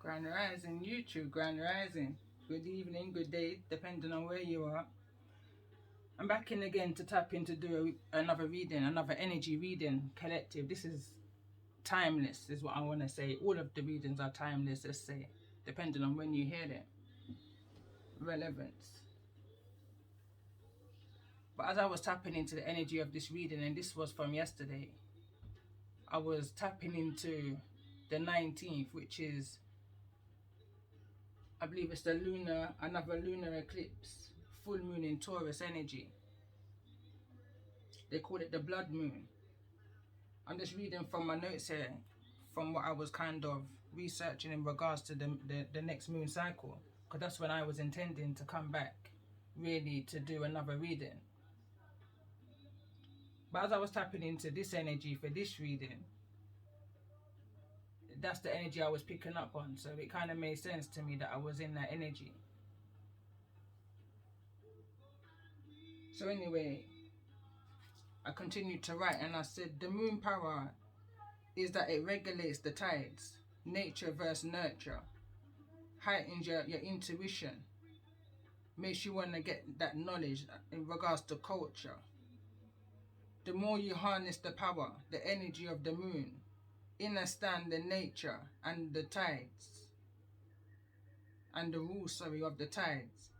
Grand Rising, YouTube, Grand Rising. Good evening, good day, depending on where you are. I'm back in again to tap in to do another reading, another energy reading collective. This is timeless, is what I want to say. All of the readings are timeless, let's say, depending on when you hear them. Relevance. But as I was tapping into the energy of this reading, and this was from yesterday, I was tapping into the 19th, which is, I believe it's another lunar eclipse, full moon in Taurus energy. They call it the blood moon. I'm just reading from my notes here, from what I was kind of researching in regards to the next moon cycle, because that's when I was intending to come back, really, to do another reading. But as I was tapping into this energy for this reading, that's the energy I was picking up on, so it kind of made sense to me that I was in that energy. So anyway, I continued to write and I said, the moon power is that it regulates the tides, nature versus nurture, heightens your intuition, makes you want to get that knowledge in regards to culture. The more you harness the power, the energy of the moon, understand the nature and the tides, and the rules, of the tides.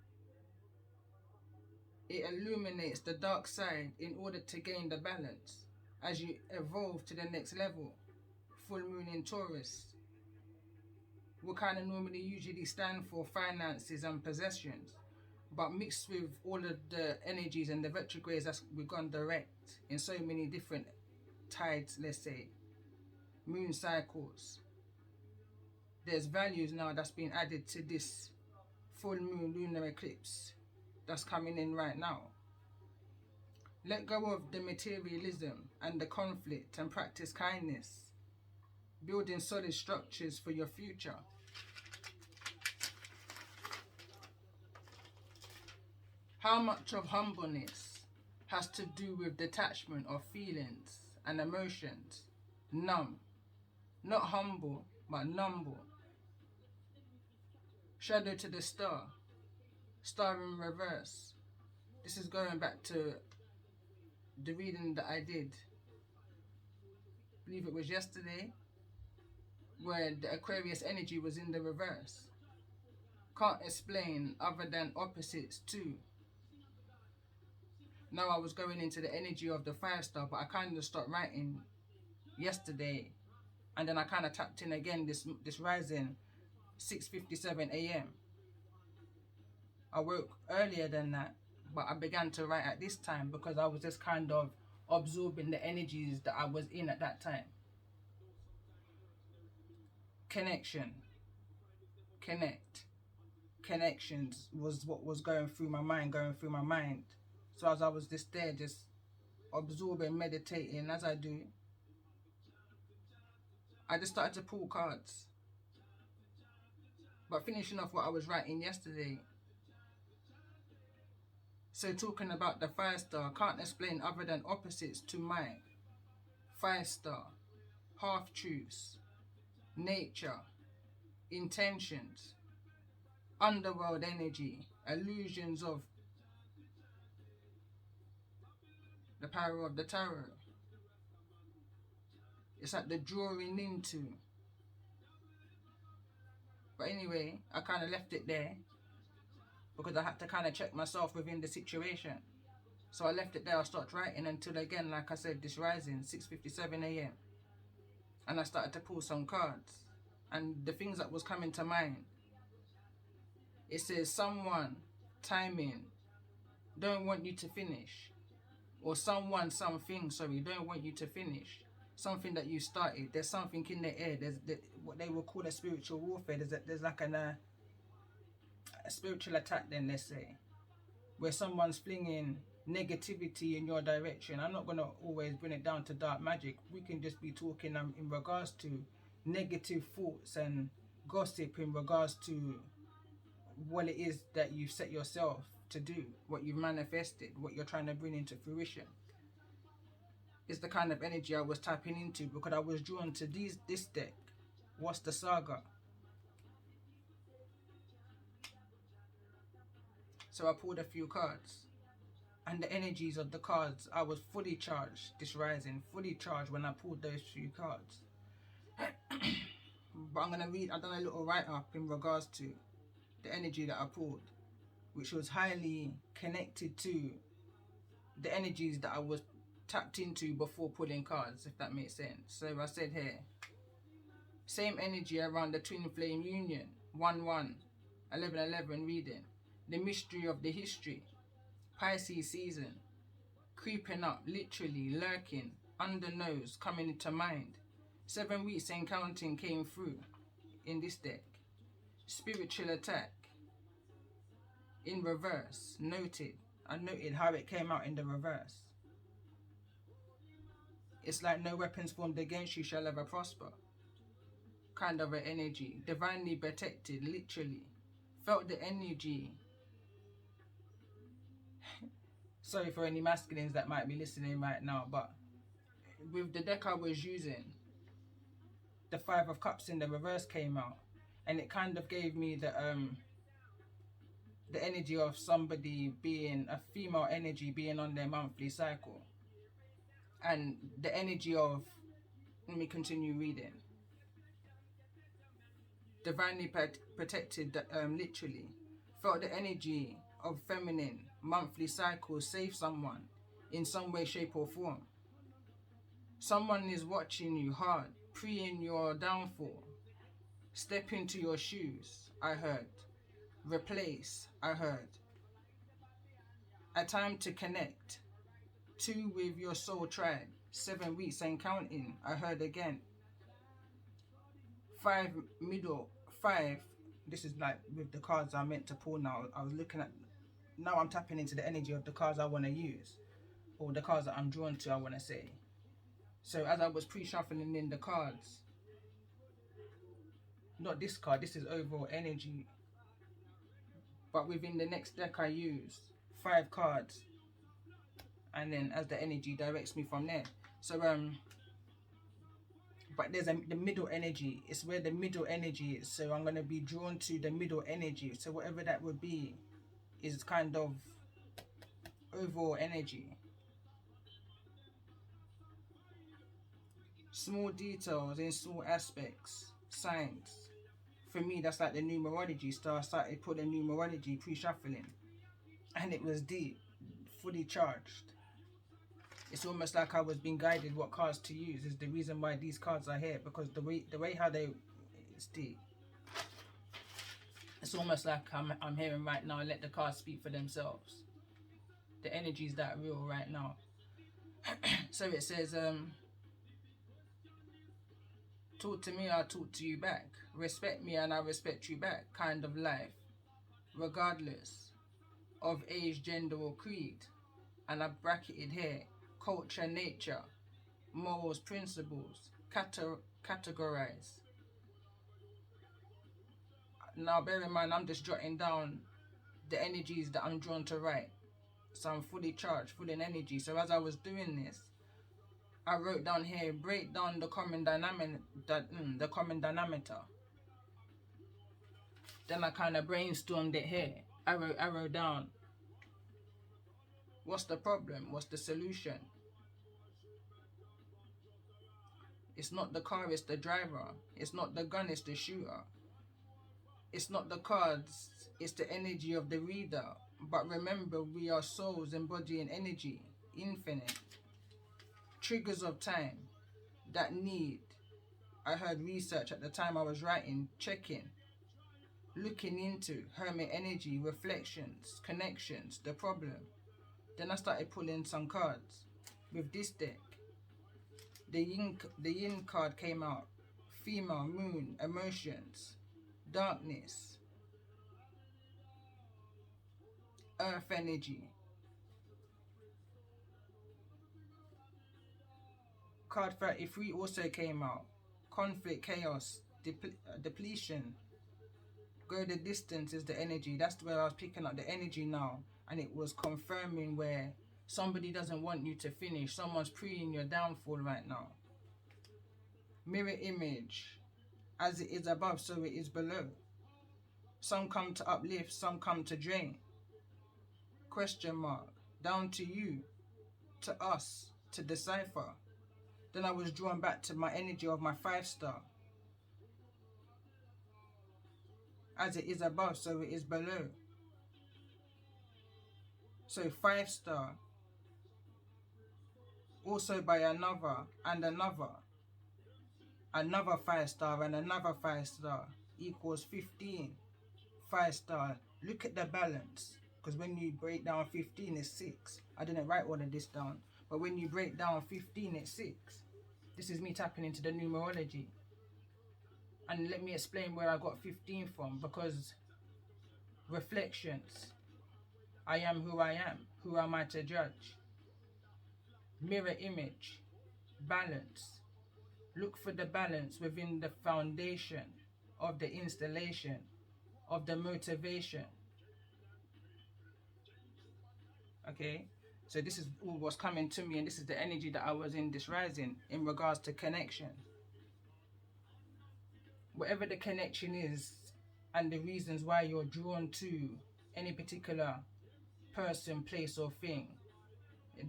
It illuminates the dark side in order to gain the balance as you evolve to the next level. Full moon in Taurus will kind of usually stand for finances and possessions, but mixed with all of the energies and the retrogrades that's we've gone direct in so many different tides, let's say, moon cycles. There's values now that's been added to this full moon lunar eclipse that's coming in right now. Let go of the materialism and the conflict and practice kindness, building solid structures for your future. How much of humbleness has to do with detachment of feelings and emotions? Numb. Not humble, but numble. Shadow to the star. Star in reverse. This is going back to the reading that I did, I believe it was yesterday, where the Aquarius energy was in the reverse. Can't explain other than opposites too. Now I was going into the energy of the 5-star, but I kind of stopped writing yesterday, and then I kind of tapped in again this rising 6:57 a.m. I woke earlier than that, but I began to write at this time because I was just kind of absorbing the energies that I was in at that time. Connection, connect, connections was what was going through my mind. So as I was just there, just absorbing, meditating as I do, I just started to pull cards. But finishing off what I was writing yesterday, so talking about the 5-star, can't explain other than opposites to mine. 5-star, half-truths, nature, intentions, underworld energy, illusions of the power of the tarot. It's like the drawing into. But anyway, I kind of left it there because I had to kind of check myself within the situation. So I left it there. I started writing until, again, like I said, this rising 6:57 a.m. and I started to pull some cards, and the things that was coming to mind, it says someone, timing, don't want you to finish, or something, don't want you to finish something that you started. There's something in the air. There's what they will call a spiritual warfare. There's like a spiritual attack then, let's say, where someone's flinging negativity in your direction. I'm not going to always bring it down to dark magic. We can just be talking in regards to negative thoughts and gossip in regards to what it is that you've set yourself to do, what you've manifested, what you're trying to bring into fruition. It's the kind of energy I was tapping into because I was drawn to this deck. What's the saga? So I pulled a few cards. And the energies of the cards, I was fully charged this rising, fully charged when I pulled those few cards. But I'm going to read, I've done a little write-up in regards to the energy that I pulled, which was highly connected to the energies that I was tapped into before pulling cards, if that makes sense. So I said here, same energy around the twin flame union, 1-1, 11-11 reading, the mystery of the history, Pisces season, creeping up, literally lurking, under nose, coming into mind. 7 weeks and counting came through in this deck. Spiritual attack in reverse, noted. I noted how it came out in the reverse. It's like no weapons formed against you shall ever prosper. Kind of an energy. Divinely protected, literally. Felt the energy. Sorry for any masculines that might be listening right now, but with the deck I was using, the 5 of Cups in the reverse came out, and it kind of gave me the energy of somebody being, a female energy being on their monthly cycle, and the energy of, let me continue reading, divinely protected, literally felt the energy of feminine monthly cycle save someone in some way, shape or form. Someone is watching you hard, preying your downfall. Step into your shoes, I heard. Replace, I heard. A time to connect. 2 with your soul tribe. 7 weeks and counting, I heard again. 5 middle, 5. This is like with the cards I meant to pull now. I was looking at, now I'm tapping into the energy of the cards I want to use. Or the cards that I'm drawn to, I want to say. So as I was pre-shuffling in the cards, not this card, this is overall energy. But within the next deck I use 5 cards. And then as the energy directs me from there. So but there's the middle energy. It's where the middle energy is. So I'm going to be drawn to the middle energy. So whatever that would be is kind of overall energy. Small details in small aspects, signs. For me, that's like the numerology. So I started putting numerology pre-shuffling, and it was deep, fully charged. It's almost like I was being guided what cards to use. Is the reason why these cards are here, because the way how they, it's deep. It's almost like I'm hearing right now. Let the cards speak for themselves. The energy is that real right now. So it says, talk to me, I'll talk to you back. Respect me and I respect you back. Kind of life, regardless of age, gender or creed. And I've bracketed here, culture, nature, morals, principles, categorize. Now bear in mind, I'm just jotting down the energies that I'm drawn to write. So I'm fully charged, full in energy. So as I was doing this, I wrote down here, break down the common denominator. Then I kind of brainstormed it here. I wrote down, what's the problem? What's the solution? It's not the car, it's the driver. It's not the gun, it's the shooter. It's not the cards, it's the energy of the reader. But remember, we are souls embodying energy, infinite. Triggers of time that need. I heard research at the time I was writing, checking, looking into hermit energy, reflections, connections, the problem. Then I started pulling some cards with this deck. The yin card came out. Female, moon, emotions, darkness, earth energy. Card 33 also came out. Conflict, chaos, depletion. Go the distance is the energy. That's where I was picking up the energy now. And it was confirming where somebody doesn't want you to finish. Someone's preying your downfall right now. Mirror image. As it is above, so it is below. Some come to uplift, some come to drain. question mark, down to you, to us, to decipher. Then I was drawn back to my energy of my 5-star. As it is above, so it is below. So 5-star, also by another and another 5-star and another 5-star equals 15. 5-star, look at the balance, because when you break down 15 it's 6. I didn't write all of this down, but when you break down 15 it's 6. This is me tapping into the numerology. And let me explain where I got 15 from, because reflections, I am who I am, who am I to judge? Mirror image, balance. Look for the balance within the foundation of the installation, of the motivation. Okay, so this is all what's coming to me, and this is the energy that I was in this rising in regards to connection. Whatever the connection is and the reasons why you're drawn to any particular person, place or thing,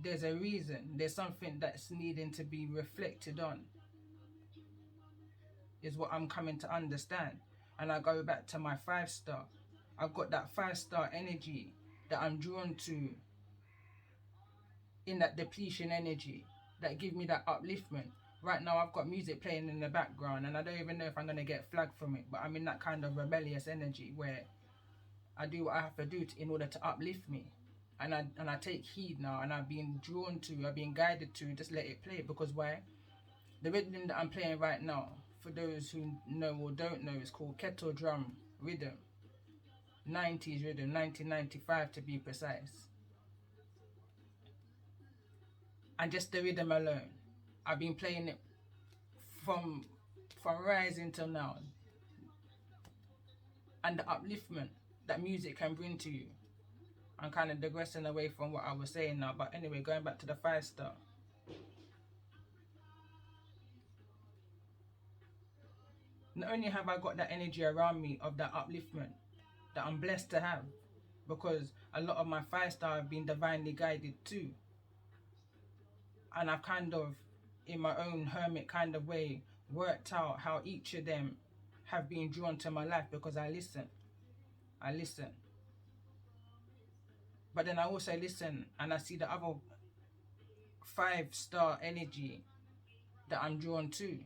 there's a reason, there's something that's needing to be reflected on, is what I'm coming to understand. And I go back to my 5-star. I've got that 5-star energy that I'm drawn to, in that depletion energy that give me that upliftment. Right now I've got music playing in the background and I don't even know if I'm going to get flagged from it, but I'm in that kind of rebellious energy where I do what I have to do in order to uplift me. And I take heed now, and I've been drawn to, I've been guided to just let it play. Because why? The rhythm that I'm playing right now, for those who know or don't know, is called kettle drum rhythm. 90s rhythm, 1995 to be precise. And just the rhythm alone, I've been playing it from rising till now. And the upliftment that music can bring to you. I'm kind of digressing away from what I was saying now, but anyway, going back to the 5-star. Not only have I got that energy around me of that upliftment that I'm blessed to have, because a lot of my 5-star have been divinely guided too. And I've kind of, in my own hermit kind of way, worked out how each of them have been drawn to my life, because I listen. But then I also listen and I see the other 5-star energy that I'm drawn to.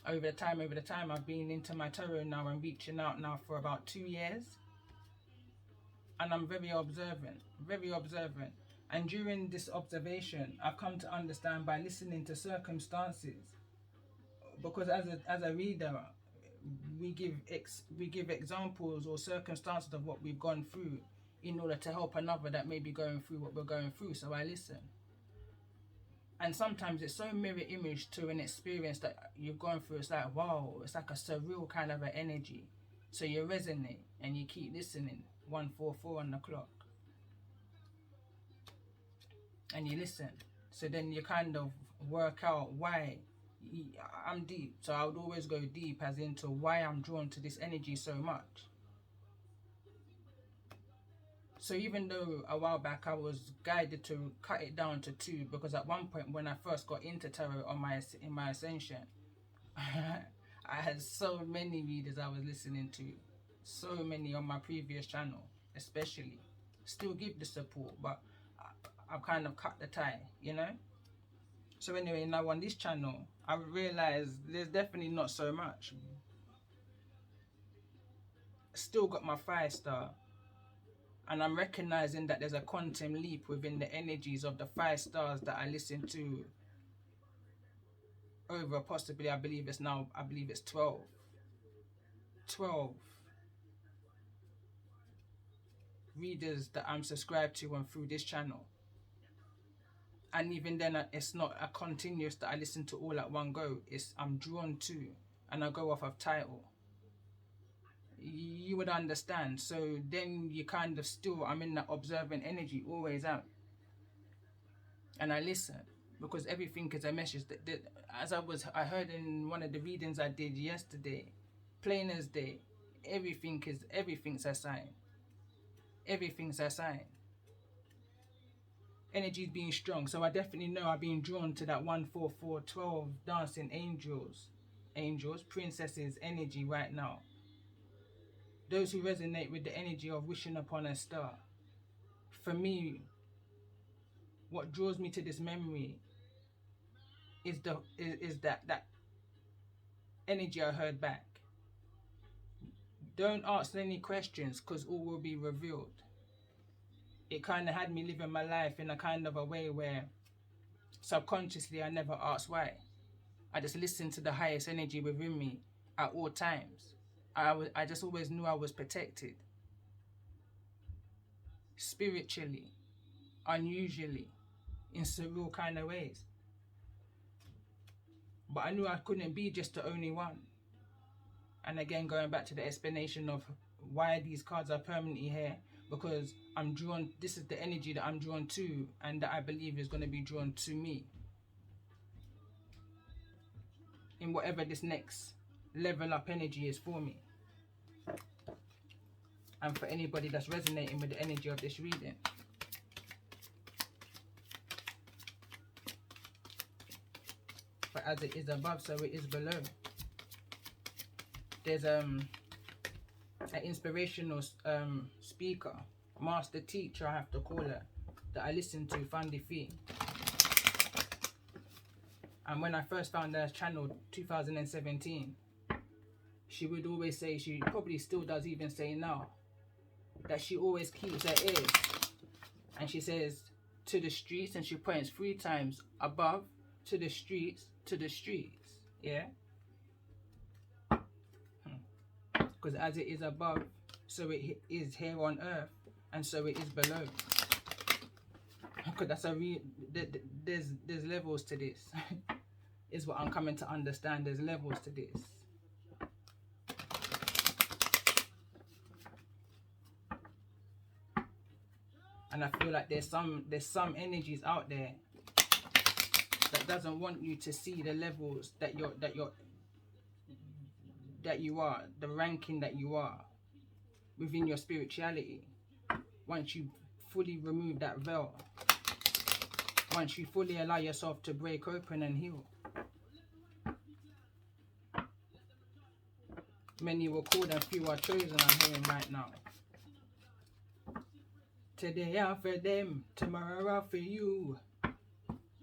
Over the time I've been into my tarot now and reaching out now for about 2 years. And I'm very observant. And during this observation, I've come to understand by listening to circumstances. Because as a reader, we give examples or circumstances of what we've gone through in order to help another that may be going through what we're going through. So I listen. And sometimes it's so mirror image to an experience that you've gone through. It's like, wow, it's like a surreal kind of an energy. So you resonate and you keep listening. 144 on the clock. And you listen. So then you kind of work out why. I'm deep, so I would always go deep as into why I'm drawn to this energy so much. So even though a while back I was guided to cut it down to 2, because at one point when I first got into tarot in my ascension, I had so many readers I was listening to, so many on my previous channel, especially. Still give the support, but I've kind of cut the tie, you know. So anyway, now on this channel, I realized there's definitely not so much. Still got my 5-star. And I'm recognizing that there's a quantum leap within the energies of the 5 stars that I listen to over possibly, I believe it's 12 readers that I'm subscribed to and through this channel. And even then, it's not a continuous that I listen to all at one go. I'm drawn to, and I go off of title. You would understand. So then you kind of still, I'm in that observant energy, always out. And I listen, because everything is a message. As I heard in one of the readings I did yesterday, plain as day, everything's a sign. Everything's a sign. Energy's being strong, so I definitely know I've been drawn to that 14412 dancing angels, princesses energy right now. Those who resonate with the energy of wishing upon a star. For me, what draws me to this memory is that energy I heard back. Don't ask any questions, because all will be revealed. It kind of had me living my life in a kind of a way where subconsciously I never asked why. I just listened to the highest energy within me at all times. I just always knew I was protected. Spiritually, unusually, in surreal kind of ways. But I knew I couldn't be just the only one. And again, going back to the explanation of why these cards are permanently here, because I'm drawn, this is the energy that I'm drawn to, and that I believe is going to be drawn to me in whatever this next level up energy is for me. And for anybody that's resonating with the energy of this reading. But as it is above, so it is below. There's an inspirational speaker, master teacher I have to call her, that I listen to, Fundy Fee. And when I first found her channel, 2017, she would always say, she probably still does even say now, that she always keeps her ears. And she says, to the streets, and she points 3 times above, to the streets, yeah? Because as it is above, so it is here on earth, and so it is below. Because that's there's levels to this. Is what I'm coming to understand. There's levels to this. And I feel like there's some energies out there that doesn't want you to see the levels that you are, the ranking that you are within your spirituality. Once you fully remove that veil, once you fully allow yourself to break open and heal. Many were called and few are chosen, I'm hearing right now. Today I'm for them, tomorrow I'm for you.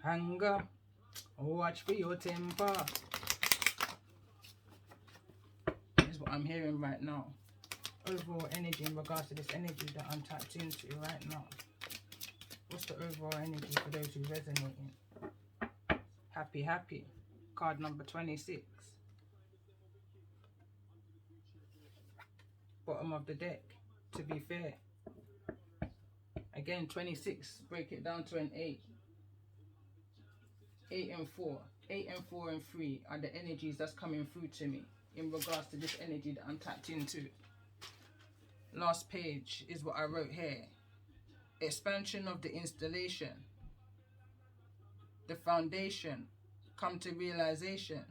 Hunger, watch for your temper. That's what I'm hearing right now. Overall energy in regards to this energy that I'm tapped into right now. What's the overall energy for those who resonating? Happy, happy. Card number 26. Bottom of the deck, to be fair. Again, 26, break it down to an 8. 8 and 4. 8 and 4 and 3 are the energies that's coming through to me in regards to this energy that I'm tapped into. Last page is what I wrote here. Expansion of the installation. The foundation. Come to realization.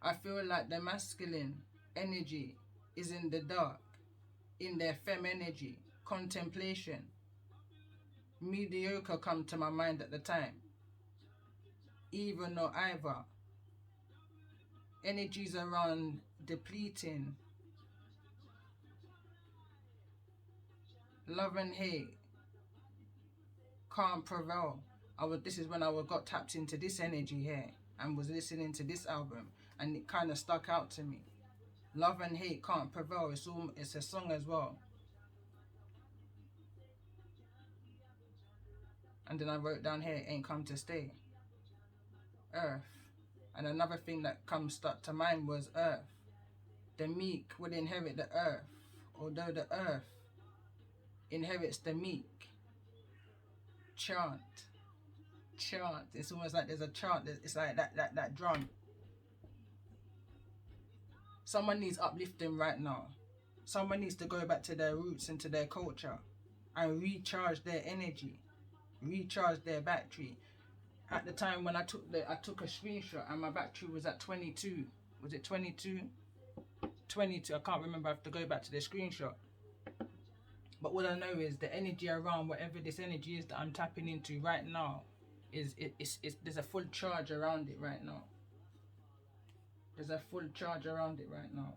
I feel like the masculine energy is in the dark. In their femme energy. Contemplation. Mediocre come to my mind at the time. Even or either. Energies around depleting. Love and hate can't prevail. This is when I got tapped into this energy here and was listening to this album, and it kind of stuck out to me. Love and hate can't prevail. It's a song as well. And then I wrote down here, ain't come to stay. Earth. And another thing that stuck to mind was earth. The meek will inherit the earth, although the earth inherits the meek. Chant. It's almost like there's a chant. It's like that drum. Someone needs uplifting right now. Someone needs to go back to their roots and to their culture and recharge their energy, recharge their battery. At the time when I took a screenshot and my battery was at 22. Was it 22? 22. I can't remember. I have to go back to the screenshot. But all I know is the energy around whatever this energy is that I'm tapping into right now is there's a full charge around it right now. There's a full charge around it right now.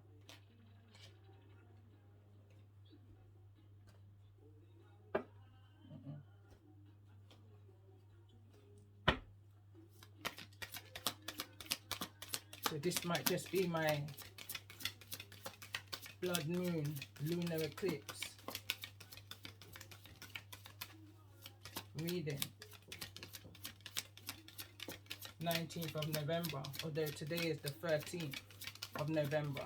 So this might just be my blood moon lunar eclipse reading. 19th of November, although today is the 13th of November.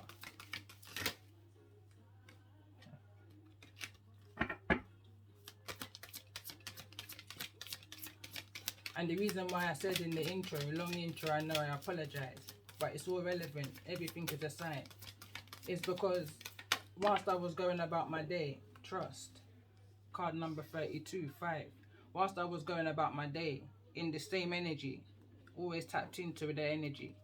And the reason why I said in the intro, long intro, I know, I apologize, but it's all relevant, everything is a sign, is because whilst I was going about my day, trust, card number 32, 5, whilst I was going about my day in the same energy, always tapped into the energy,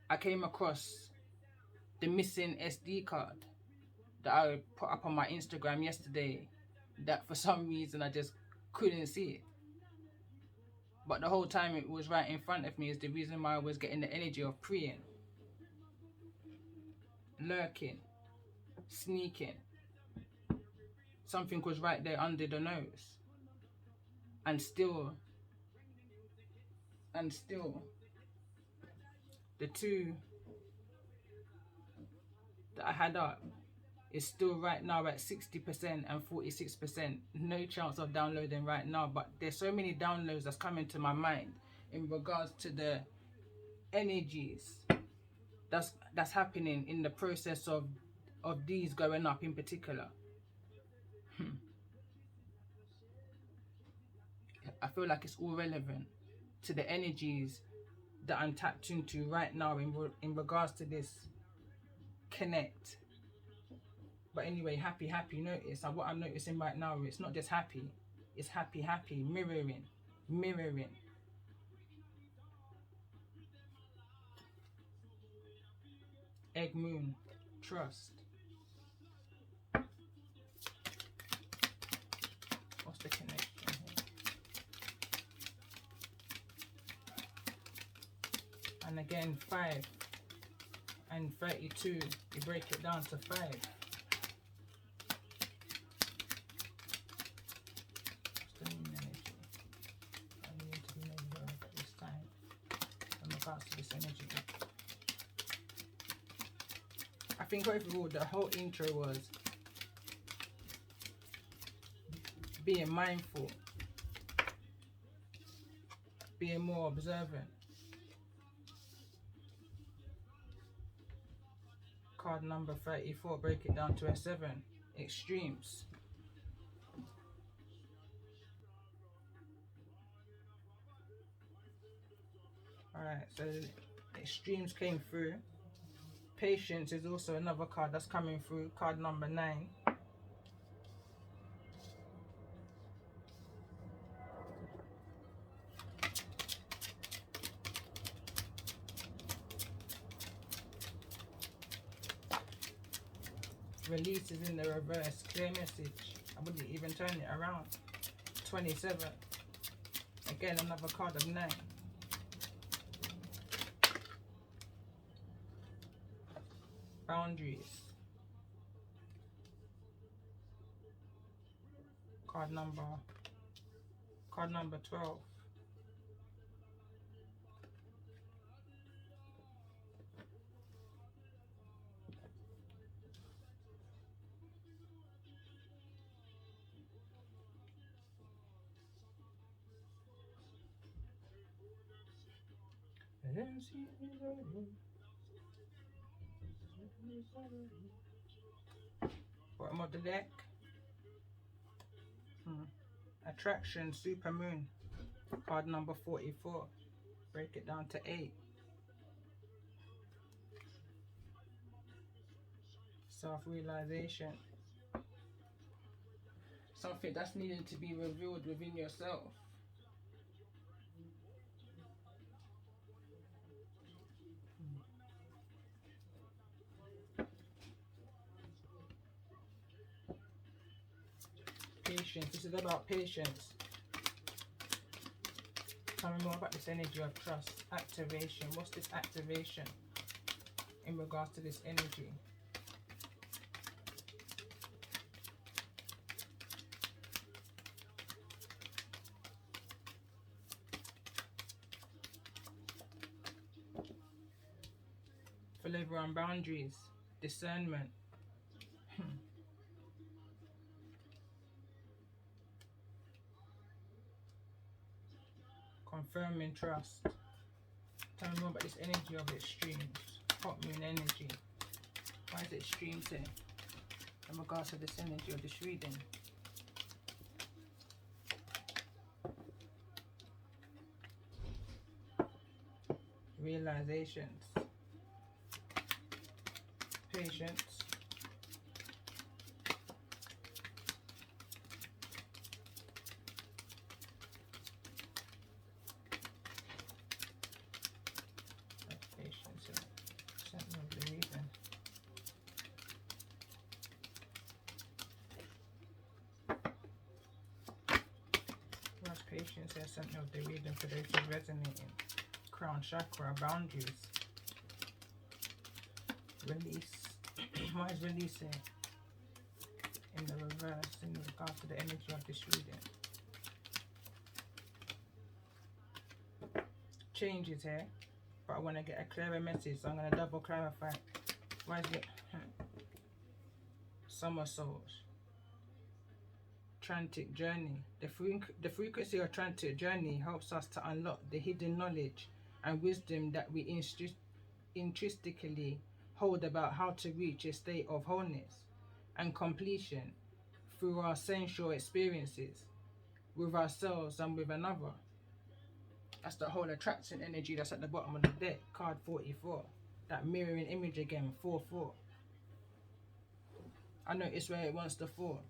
I came across the missing SD card that I put up on my Instagram yesterday, that for some reason I just couldn't see it. But the whole time it was right in front of me is the reason why I was getting the energy of preying, lurking, sneaking. Something was right there under the nose. And still, the two that I had up is still right now at 60% and 46%. No chance of downloading right now, but there's so many downloads that's coming to my mind in regards to the energies that's happening in the process of these going up in particular. I feel like it's all relevant to the energies that I'm tapped into right now in regards to this connect. But anyway, happy notice. And what I'm noticing right now, it's not just happy, it's happy, mirroring. Egg moon, trust. What's the connection here? And again, 5 and 32, you break it down to 5. This energy. I think overall the whole intro was being mindful, being more observant. Card number 34, break it down to a 7, extremes. Alright, so extremes came through. Patience is also another card that's coming through, card number 9. Release is in the reverse, clear message. I wouldn't even turn it around. 27. Again, another card of 9. Boundaries. Card number 12. Bottom of the deck. Attraction, super moon. Card number 44. Break it down to 8. Self-realization. Something that's needed to be revealed within yourself. patience. This is about patience. Tell me more about this energy of trust. Activation. What's this activation in regards to this energy? For labor and boundaries. Discernment. Confirming trust. Tell me more about this energy of extremes. Hot moon energy. Why is it extremes here? In regards to this energy of this reading. Realizations. Patience. Patience here, something of the reading for those who resonating. Crown chakra, boundaries. Release. Why is release here? In the reverse, in regard to the energy of this reading. Changes here, but I want to get a clearer message, so I'm going to double clarify. Why is it somersaults? Transit journey. The frequency of transit journey helps us to unlock the hidden knowledge and wisdom that we intrinsically hold about how to reach a state of wholeness and completion through our sensual experiences with ourselves and with another. That's the whole attraction energy that's at the bottom of the deck, card 44. That mirroring image again, 4-4. I notice where it wants to fall.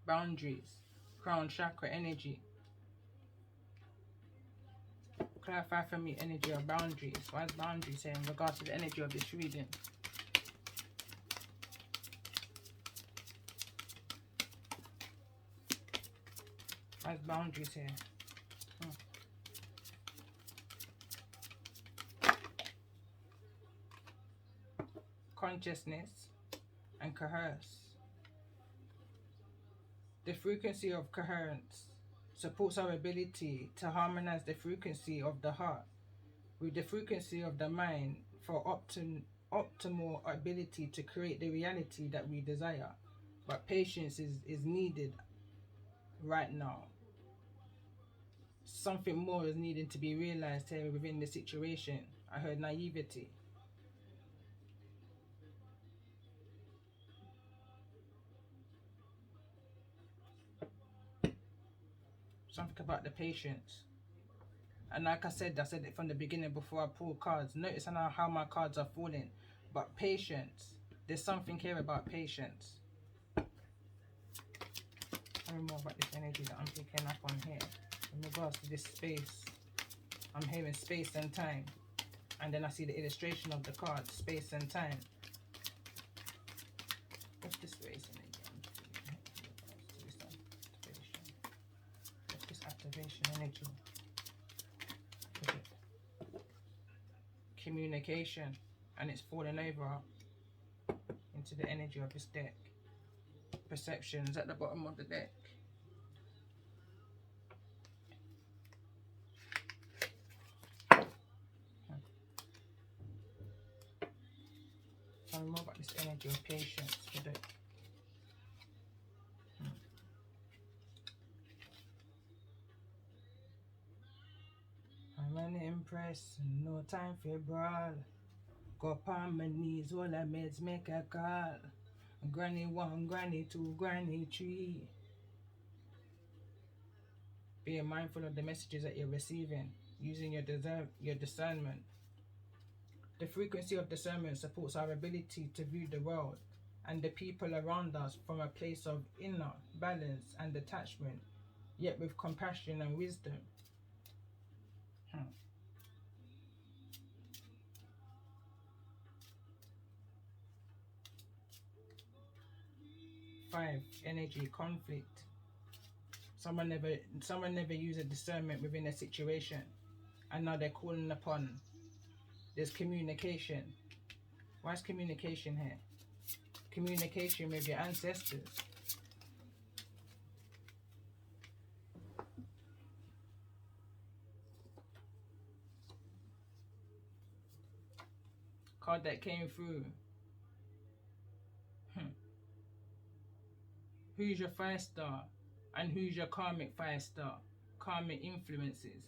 Boundaries, crown chakra energy. Clarify for me energy of boundaries. Why is boundaries here in regards to the energy of this reading? Why is boundaries here? Consciousness and coherence. The frequency of coherence supports our ability to harmonize the frequency of the heart with the frequency of the mind for optimal ability to create the reality that we desire. But patience is needed right now. Something more is needing to be realized here within the situation. I heard naivety. Something about the patience. And like I said it from the beginning before I pulled cards. Notice how my cards are falling. But patience. There's something here about patience. Tell me more about this energy that I'm picking up on here. In regards to this space. I'm hearing space and time. And then I see the illustration of the cards. Space and time. What's this space in again? What's this activation energy? Communication, and it's falling over into the energy of this deck. Perceptions at the bottom of the deck. Tell me more about this energy of patience for the I'm an impress, no time for brawl. Go up on my knees, all I made make a call. Granny 1, Granny 2, Granny 3. Being mindful of the messages that you're receiving, using your discernment. The frequency of discernment supports our ability to view the world and the people around us from a place of inner balance and detachment, yet with compassion and wisdom. 5 energy, conflict. Someone never used a discernment within a situation, and now they're calling upon. There's communication. Why is communication here? Communication with your ancestors. Card that came through. Who's your 5 star? And who's your karmic 5 star? Karmic influences.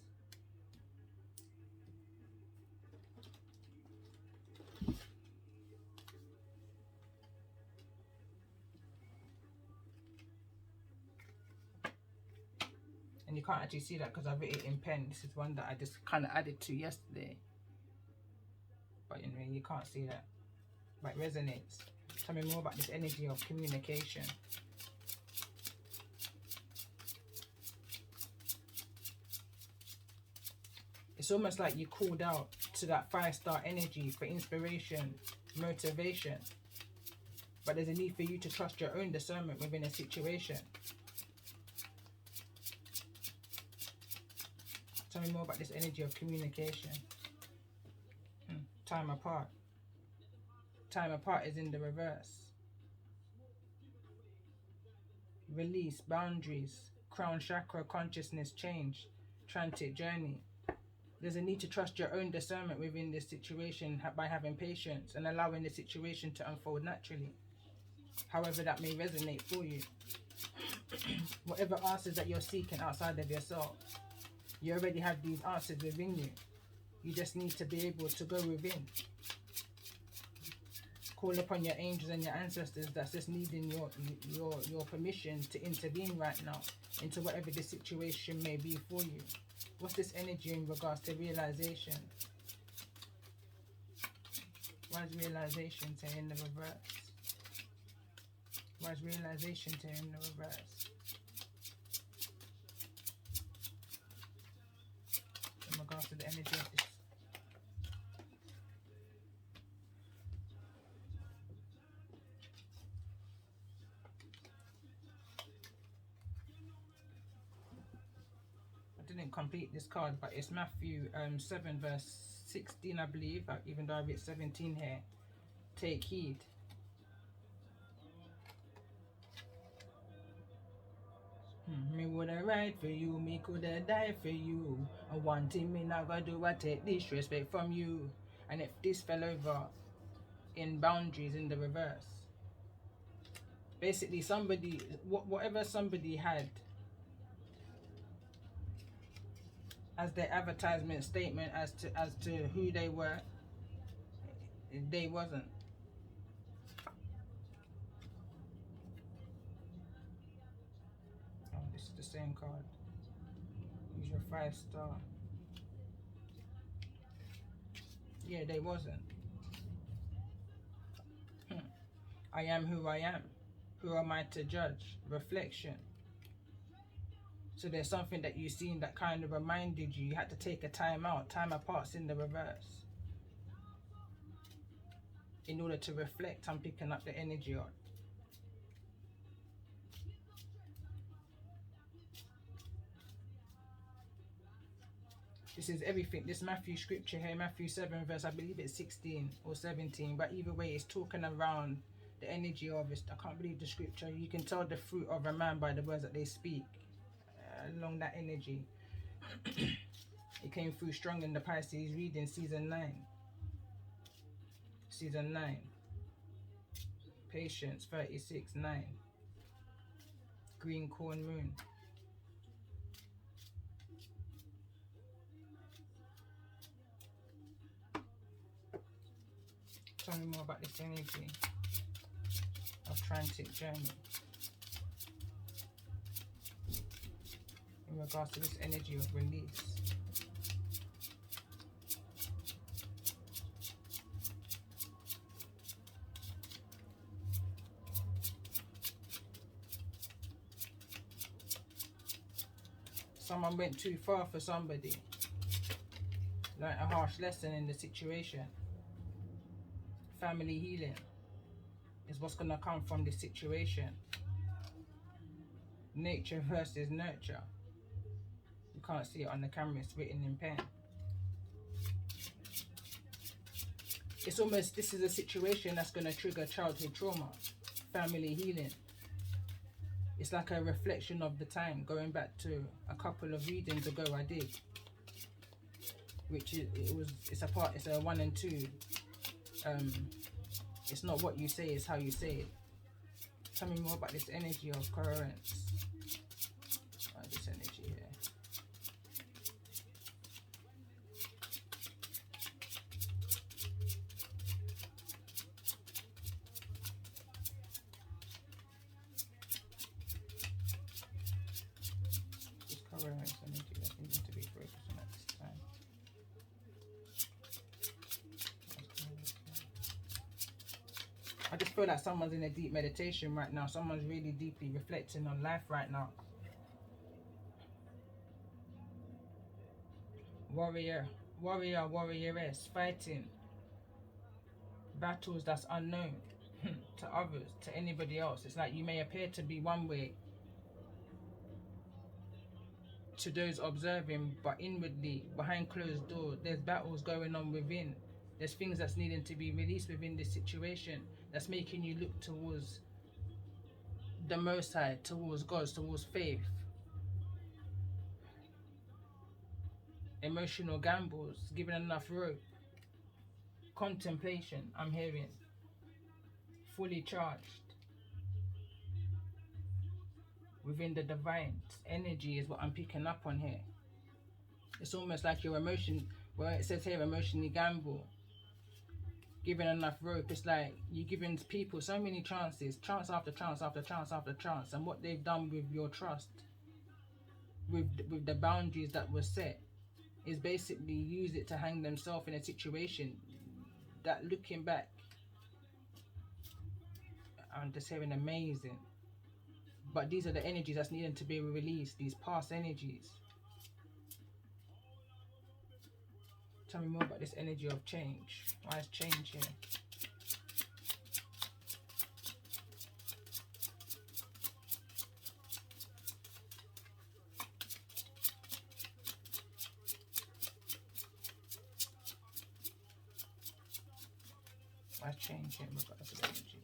And you can't actually see that because I've written it in pen. This is one that I just kind of added to yesterday. But anyway, you can't see that. But it resonates. Tell me more about this energy of communication. It's almost like you called out to that 5 star energy for inspiration, motivation. But there's a need for you to trust your own discernment within a situation. Tell me more about this energy of communication. Time apart. Time apart is in the reverse. Release, boundaries, crown chakra, consciousness, change, transit journey. There's a need to trust your own discernment within this situation by having patience and allowing the situation to unfold naturally. However that may resonate for you. Whatever answers that you're seeking outside of yourself, you already have these answers within you. You just need to be able to go within. Call upon your angels and your ancestors that's just needing your permission to intervene right now into whatever the situation may be for you. What's this energy in regards to realization? Why is realization in the reverse? Why is realization in the reverse? In regards to the energy of this. I didn't complete this card, but it's Matthew 7 verse 16, I believe, even though I've written 17 here. Take heed. Me woulda ride for you, me coulda die for you. And one thing me not gonna do, I take disrespect from you. And if this fell over in boundaries in the reverse, basically somebody, whatever somebody had as their advertisement statement as to who they were, they wasn't. Oh, this is the same card. Use your 5 star. Yeah, they wasn't. I am who I am. Who am I to judge? Reflection. So there's something that you've seen that kind of reminded you had to take a time out. Time apart's in the reverse. In order to reflect, I'm picking up the energy on. This is everything. This Matthew scripture here, Matthew 7 verse, I believe it's 16 or 17. But either way, it's talking around the energy of it. I can't believe the scripture. You can tell the fruit of a man by the words that they speak. Along that energy. It came through strong in the Pisces reading season 9. Season 9. Patience 36:9. Green corn moon. Tell me more about this energy of transit journey. In regards to this energy of release. Someone went too far for somebody. Learned a harsh lesson in the situation. Family healing is what's going to come from this situation. Nature versus nurture. You can't see it on the camera, it's written in pen. It's almost, this is a situation that's going to trigger childhood trauma, family healing. It's like a reflection of the time, going back to a couple of readings ago I did, which it's a 1 and 2. It's not what you say, it's how you say it. Tell me more about this energy of coherence. This energy here. This coherence energy that we need to be focusing at this time. I just feel like someone's in a deep meditation right now. Someone's really deeply reflecting on life right now. Warrioress, fighting battles that's unknown to others, to anybody else. It's like you may appear to be one way to those observing, but inwardly, behind closed doors, there's battles going on within. There's things that's needing to be released within this situation that's making you look towards the Most High, towards God, towards faith. Emotional gambles, giving enough rope. Contemplation, I'm hearing. Fully charged. Within the divine energy is what I'm picking up on here. It's almost like your emotion, where it says here emotionally gamble. Giving enough rope, it's like you're giving people so many chances, chance after chance after chance after chance, and what they've done with your trust, with the boundaries that were set, is basically use it to hang themselves in a situation that, looking back, I'm just hearing amazing. But these are the energies that's needing to be released, these past energies. Tell me more about this energy of change. Why is change here? Why is change here? We've got this energy.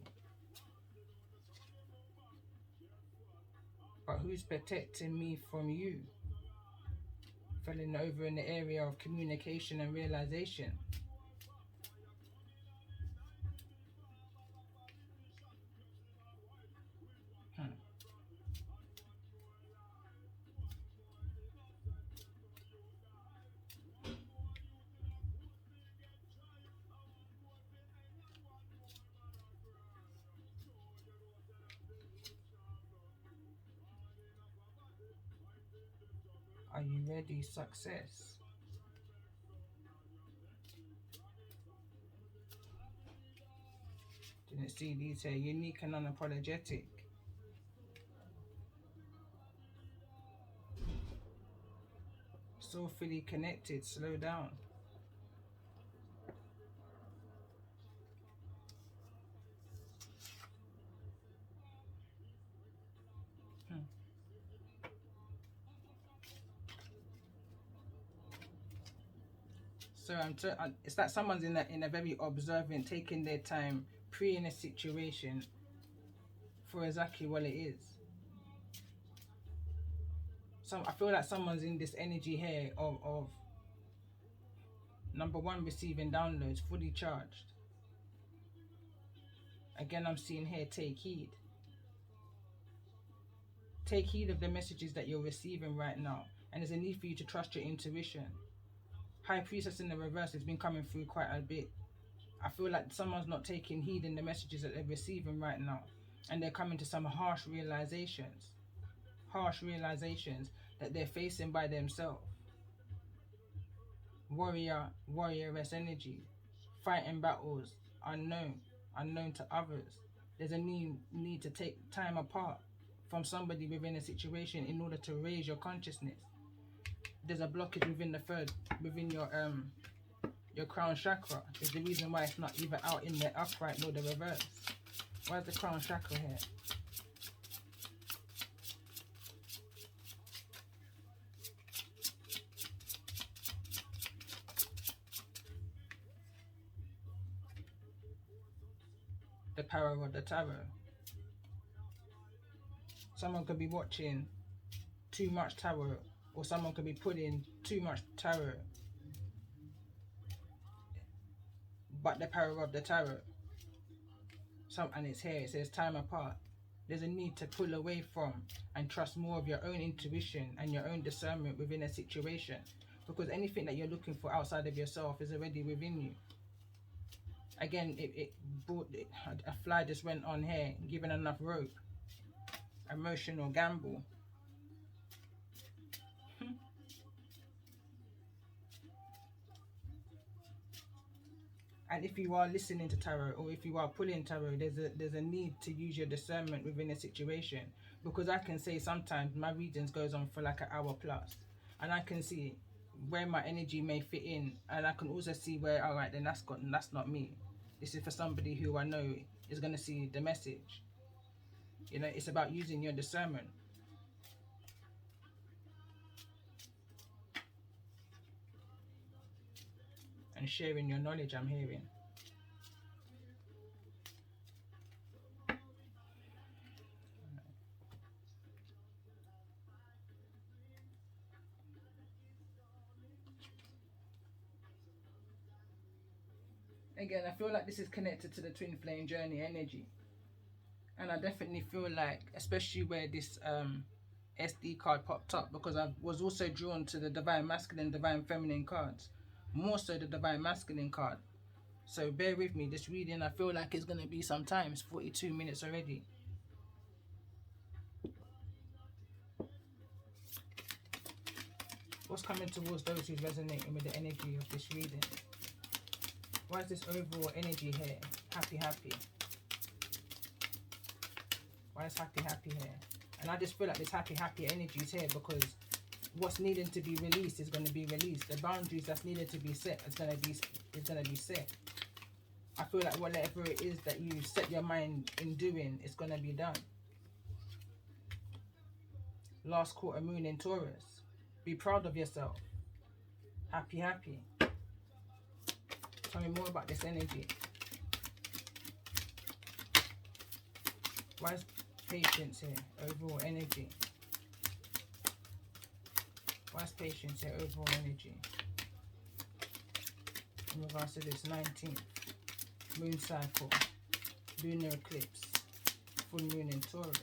But who's protecting me from you? Falling over in the area of communication and realization. Are you ready? Success. Didn't see these here. Unique and unapologetic. So fully connected. Slow down. So it's like someone's in a very observant, taking their time, pre-in a situation for exactly what it is. So I feel like someone's in this energy here of number one, receiving downloads, fully charged. Again, I'm seeing here, take heed. Take heed of the messages that you're receiving right now. And there's a need for you to trust your intuition. High Priestess in the reverse has been coming through quite a bit. I feel like someone's not taking heed in the messages that they're receiving right now. And they're coming to some harsh realizations. Harsh realizations that they're facing by themselves. Warrioress energy. Fighting battles unknown to others. There's a need to take time apart from somebody within a situation in order to raise your consciousness. There's a blockage within your crown chakra. Is the reason why it's not either out in the upright nor the reverse. Why is the crown chakra here? the power of the tarot. Someone could be watching too much tarot, or someone could be putting too much tarot. But the power of the tarot. And it's here, it says time apart. There's a need to pull away from and trust more of your own intuition and your own discernment within a situation. Because anything that you're looking for outside of yourself is already within you. Again, a fly just went on here, given enough rope. Emotional gamble. And if you are listening to tarot, or if you are pulling tarot, there's a need to use your discernment within a situation. Because I can say sometimes my readings goes on for like an hour plus, and I can see where my energy may fit in, and I can also see where, all right, then that's not me. This is for somebody who I know is going to see the message. You know, it's about using your discernment. And sharing your knowledge, I'm hearing. Again, I feel like this is connected to the twin flame journey energy. And I definitely feel like, especially where this SD card popped up, because I was also drawn to the divine masculine, divine feminine cards. More so the divine masculine card. So bear with me, this reading I feel like it's going to be sometimes 42 minutes already. What's coming towards those who's resonating with the energy of this reading? Why is this overall energy here? Happy, happy. Why is happy, happy here? And I just feel like this happy, happy energy is here because what's needing to be released is going to be released. The boundaries that's needed to be set is going to be set. I feel like whatever it is that you set your mind in doing, it's going to be done. Last quarter moon in Taurus. Be proud of yourself. Happy, happy. Tell me more about this energy. Why is patience here? Overall energy. Why is patience here? Overall energy. In regards to this 19th moon cycle, lunar eclipse, full moon in Taurus.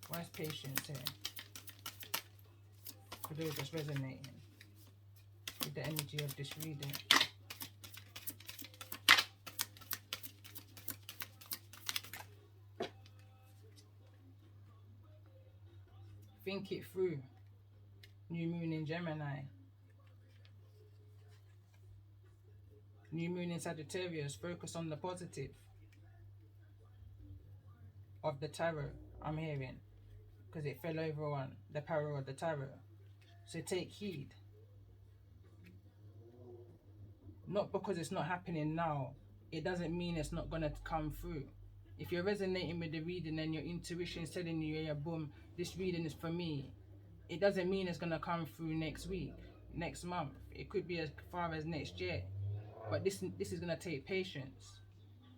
Why is patience here? For those that's resonating with the energy of this reading. Think it through. New moon in Gemini. New moon in Sagittarius. Focus on the positive of the tarot, I'm hearing. Because it fell over on the power of the tarot. So take heed. Not because it's not happening now, it doesn't mean it's not going to come through. If you're resonating with the reading and your intuition is telling you, yeah, boom, this reading is for me, it doesn't mean it's going to come through next week, next month. It could be as far as next year. But this is going to take patience.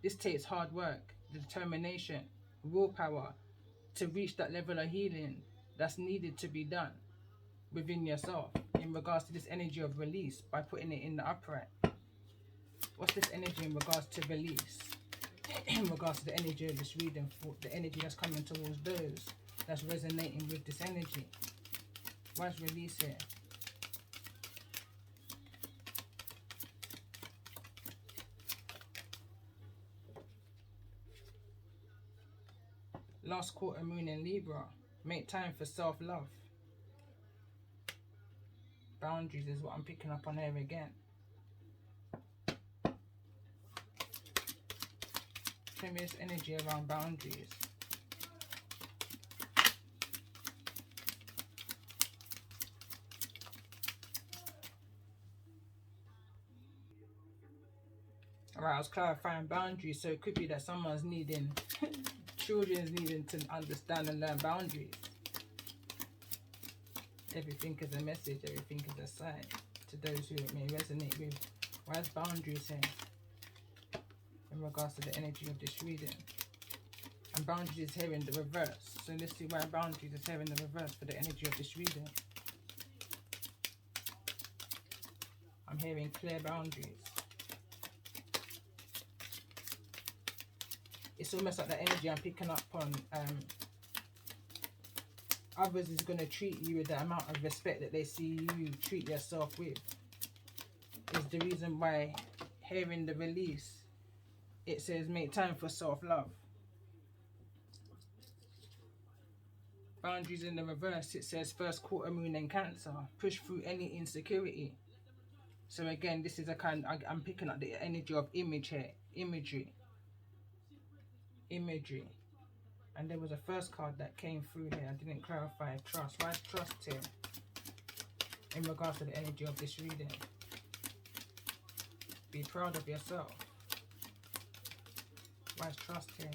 This takes hard work, determination, willpower to reach that level of healing that's needed to be done within yourself in regards to this energy of release by putting it in the upright. What's this energy in regards to release? In regards to the energy of this reading, for the energy that's coming towards those that's resonating with this energy. Why is release here? Last quarter moon in Libra. Make time for self-love. Boundaries is what I'm picking up on here again. Show me this energy around boundaries. Alright, I was clarifying boundaries, so it could be that someone's needing, children's needing to understand and learn boundaries. Everything is a message, everything is a sign to those who it may resonate with. Why is boundaries here? in regards to the energy of this reading. And boundaries is here in the reverse. So let's see why boundaries is here in the reverse for the energy of this reading. I'm hearing clear boundaries. It's almost like the energy I'm picking up on. Others is going to treat you with the amount of respect that they see you treat yourself with. Is the reason why here in the release it says make time for self-love. Boundaries in the reverse, it says first quarter moon in Cancer, push through any insecurity. So again, this is a kind, I'm picking up the energy of image here, imagery. And there was a first card that came through here. I didn't clarify trust. Why is trust here in regards to the energy of this reading? Be proud of yourself. Why is trust here?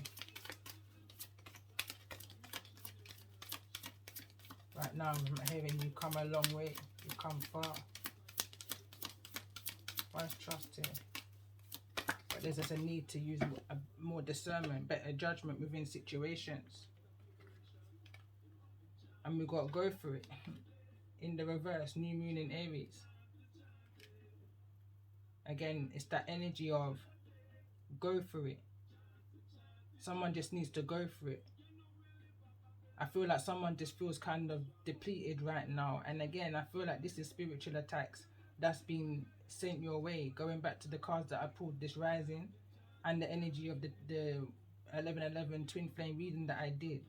Right now I'm hearing you come a long way. You come far. Why is trust here? But there's just a need to use more discernment, better judgment within situations. And we got to go for it. In the reverse, new moon in Aries. Again, it's that energy of go for it. Someone just needs to go for it. I feel like someone just feels kind of depleted right now. And again, I feel like this is spiritual attacks that's been sent your way. Going back to the cards that I pulled, this rising and the energy of the 1111 twin flame reading that I did.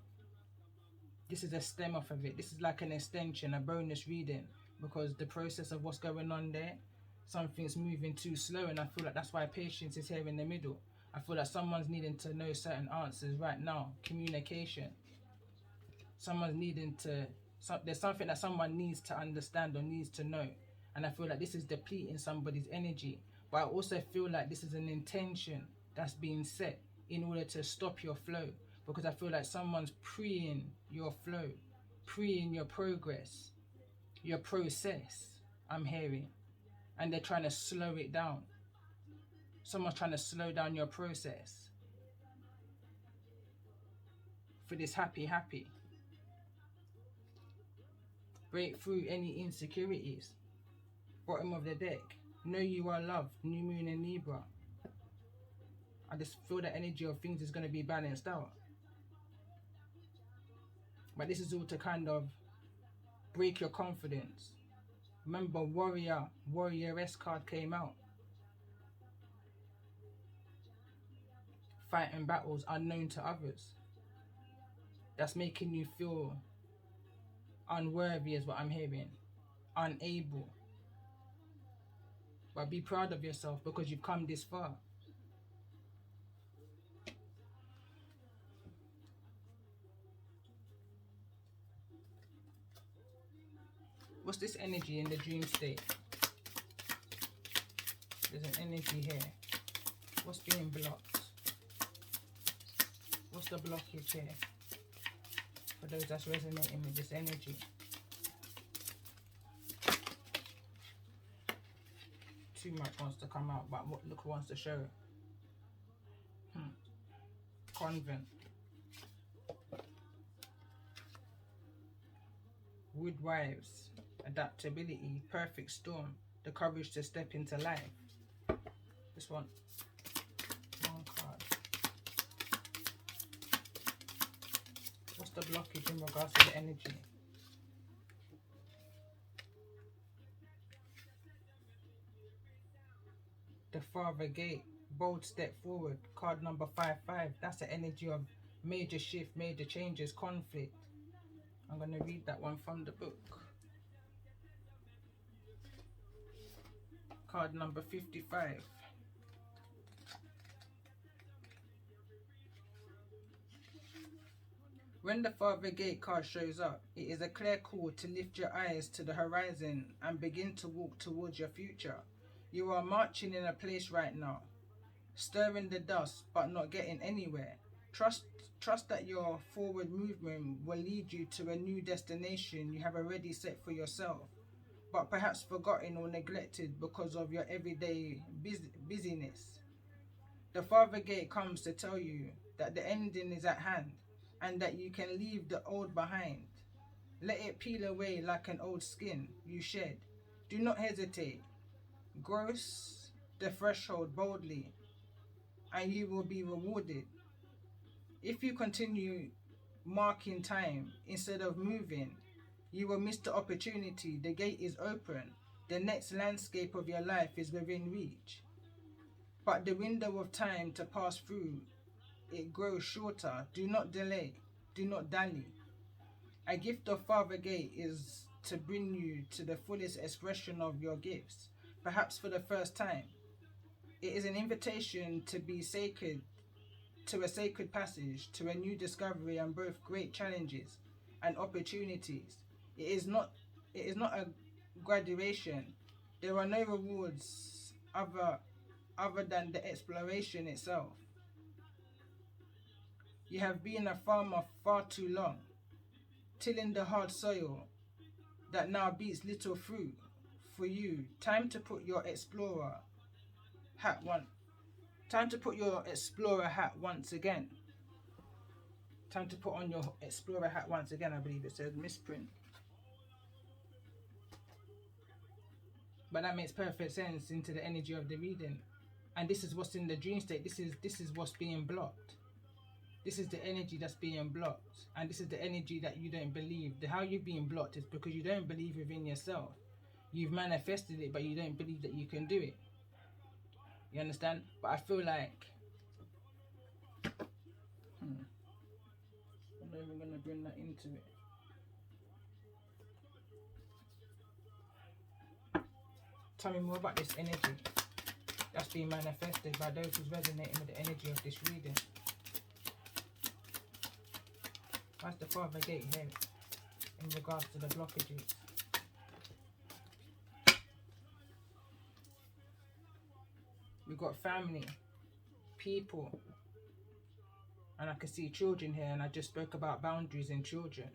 This is a stem off of it. This is like an extension, a bonus reading, because the process of what's going on there, something's moving too slow, and I feel like that's why patience is here in the middle. I feel like someone's needing to know certain answers right now. Communication. Someone's needing to, there's something that someone needs to understand or needs to know. And I feel like this is depleting somebody's energy. But I also feel like this is an intention that's being set in order to stop your flow. Because I feel like someone's preeing your flow, preeing your progress, your process, I'm hearing. And they're trying to slow it down. Someone's trying to slow down your process. For this happy. Break through any insecurities. Bottom of the deck. Know you are loved. New moon in Libra. I just feel the energy of things is going to be balanced out. But this is all to kind of break your confidence. Remember, warrioress card came out. Fighting battles unknown to others. That's making you feel unworthy is what I'm hearing. Unable. But be proud of yourself because you've come this far. What's this energy in the dream state? There's an energy here. What's being blocked? What's the blockage here? For those that's resonating with this energy. Too much wants to come out, but what look wants to show. Convent. Woodwives. Adaptability. Perfect storm. The courage to step into life. This one. One card. What's the blockage in regards to the energy? The Father Gate. Bold step forward. Card number 55. That's the energy of major shift, major changes, conflict. I'm going to read that one from the book. Card number 55. When the Father Gate card shows up, it is a clear call to lift your eyes to the horizon and begin to walk towards your future. You are marching in a place right now, stirring the dust but not getting anywhere. Trust that your forward movement will lead you to a new destination you have already set for yourself, but perhaps forgotten or neglected because of your everyday busyness. The Father Gate comes to tell you that the ending is at hand and that you can leave the old behind. Let it peel away like an old skin you shed. Do not hesitate. Cross the threshold boldly and you will be rewarded. If you continue marking time instead of moving, you will miss the opportunity. The gate is open. The next landscape of your life is within reach. But the window of time to pass through, it grows shorter. Do not delay. Do not dally. A gift of Father Gate is to bring you to the fullest expression of your gifts, perhaps for the first time. It is an invitation to be sacred, to a sacred passage, to a new discovery and both great challenges and opportunities. It is not a graduation. There are no rewards other than the exploration itself. You have been a farmer far too long, tilling the hard soil that now beats little fruit for you. Time to put your explorer hat once again. Time to put on your explorer hat once again, I believe it says, misprint. But that makes perfect sense into the energy of the reading. And this is what's in the dream state. This is what's being blocked. This is the energy that's being blocked. And this is the energy that you don't believe. How you're being blocked is because you don't believe within yourself. You've manifested it, but you don't believe that you can do it. You understand? But I feel like I'm not even going to bring that into it. Tell me more about this energy that's being manifested by those who's resonating with the energy of this reading. What's the Father Gate here in regards to the blockages? We've got family, people, and I can see children here, and I just spoke about boundaries in children.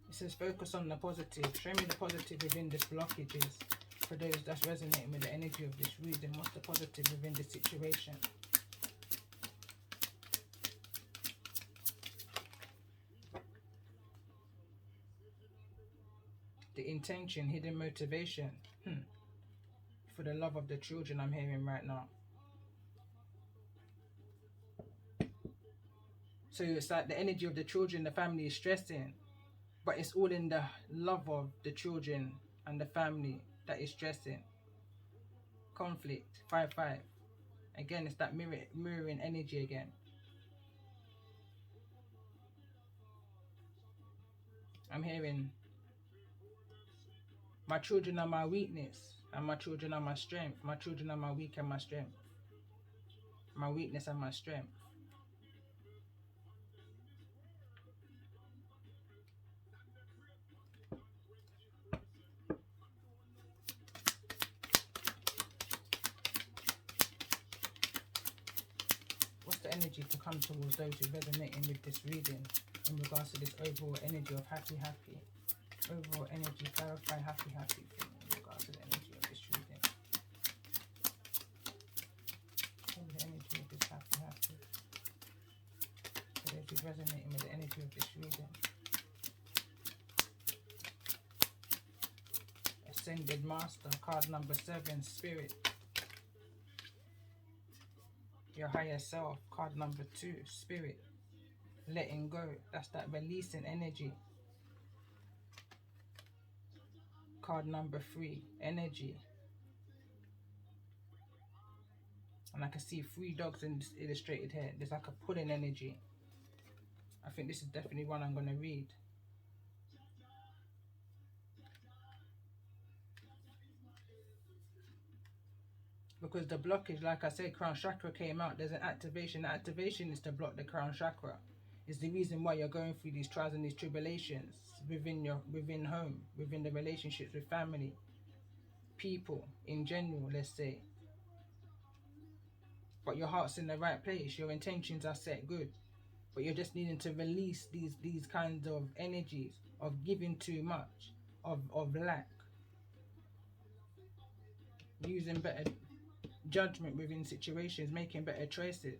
It says focus on the positive. Show me the positive within this blockages. For those that's resonating with the energy of this reading, what's the positive within this situation? The intention, hidden motivation. For the love of the children I'm hearing right now. So it's like the energy of the children, the family is stressing. But it's all in the love of the children and the family that is stressing. Conflict, 5-5. Again, it's that mirroring energy again. I'm hearing my children are my weakness and my children are my strength. My children are my weak and my strength. My weakness and my strength. What's the energy to come towards those who are resonating with this reading in regards to this overall energy of happy? Overall energy, clarify happy for me in regards to the energy of this reading. The energy of this happy. For those who are resonating with the energy of this reading. Ascended Master, card number 7, Spirit. Your higher self, card number 2, Spirit. Letting go, that's that releasing energy. Card number 3, Energy. And I can see 3 dogs illustrated here. There's like a pulling energy. I think this is definitely one I'm going to read. Because the blockage, like I said, crown chakra came out. There's an activation. The activation is to block the crown chakra. It's the reason why you're going through these trials and these tribulations within home, within the relationships with family, people in general, let's say. But your heart's in the right place. Your intentions are set good. but you're just needing to release these kinds of energies of giving too much, of lack, using better judgment within situations, making better choices,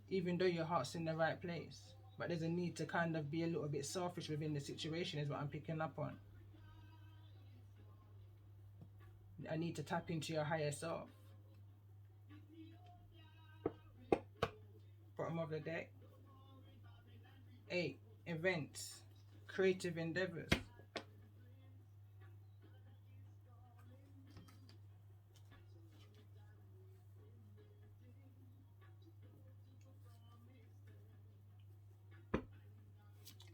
even though your heart's in the right place. But there's a need to kind of be a little bit selfish within the situation, is what I'm picking up on. I need to tap into your higher self. Bottom of the deck. 8. Events. Creative endeavors.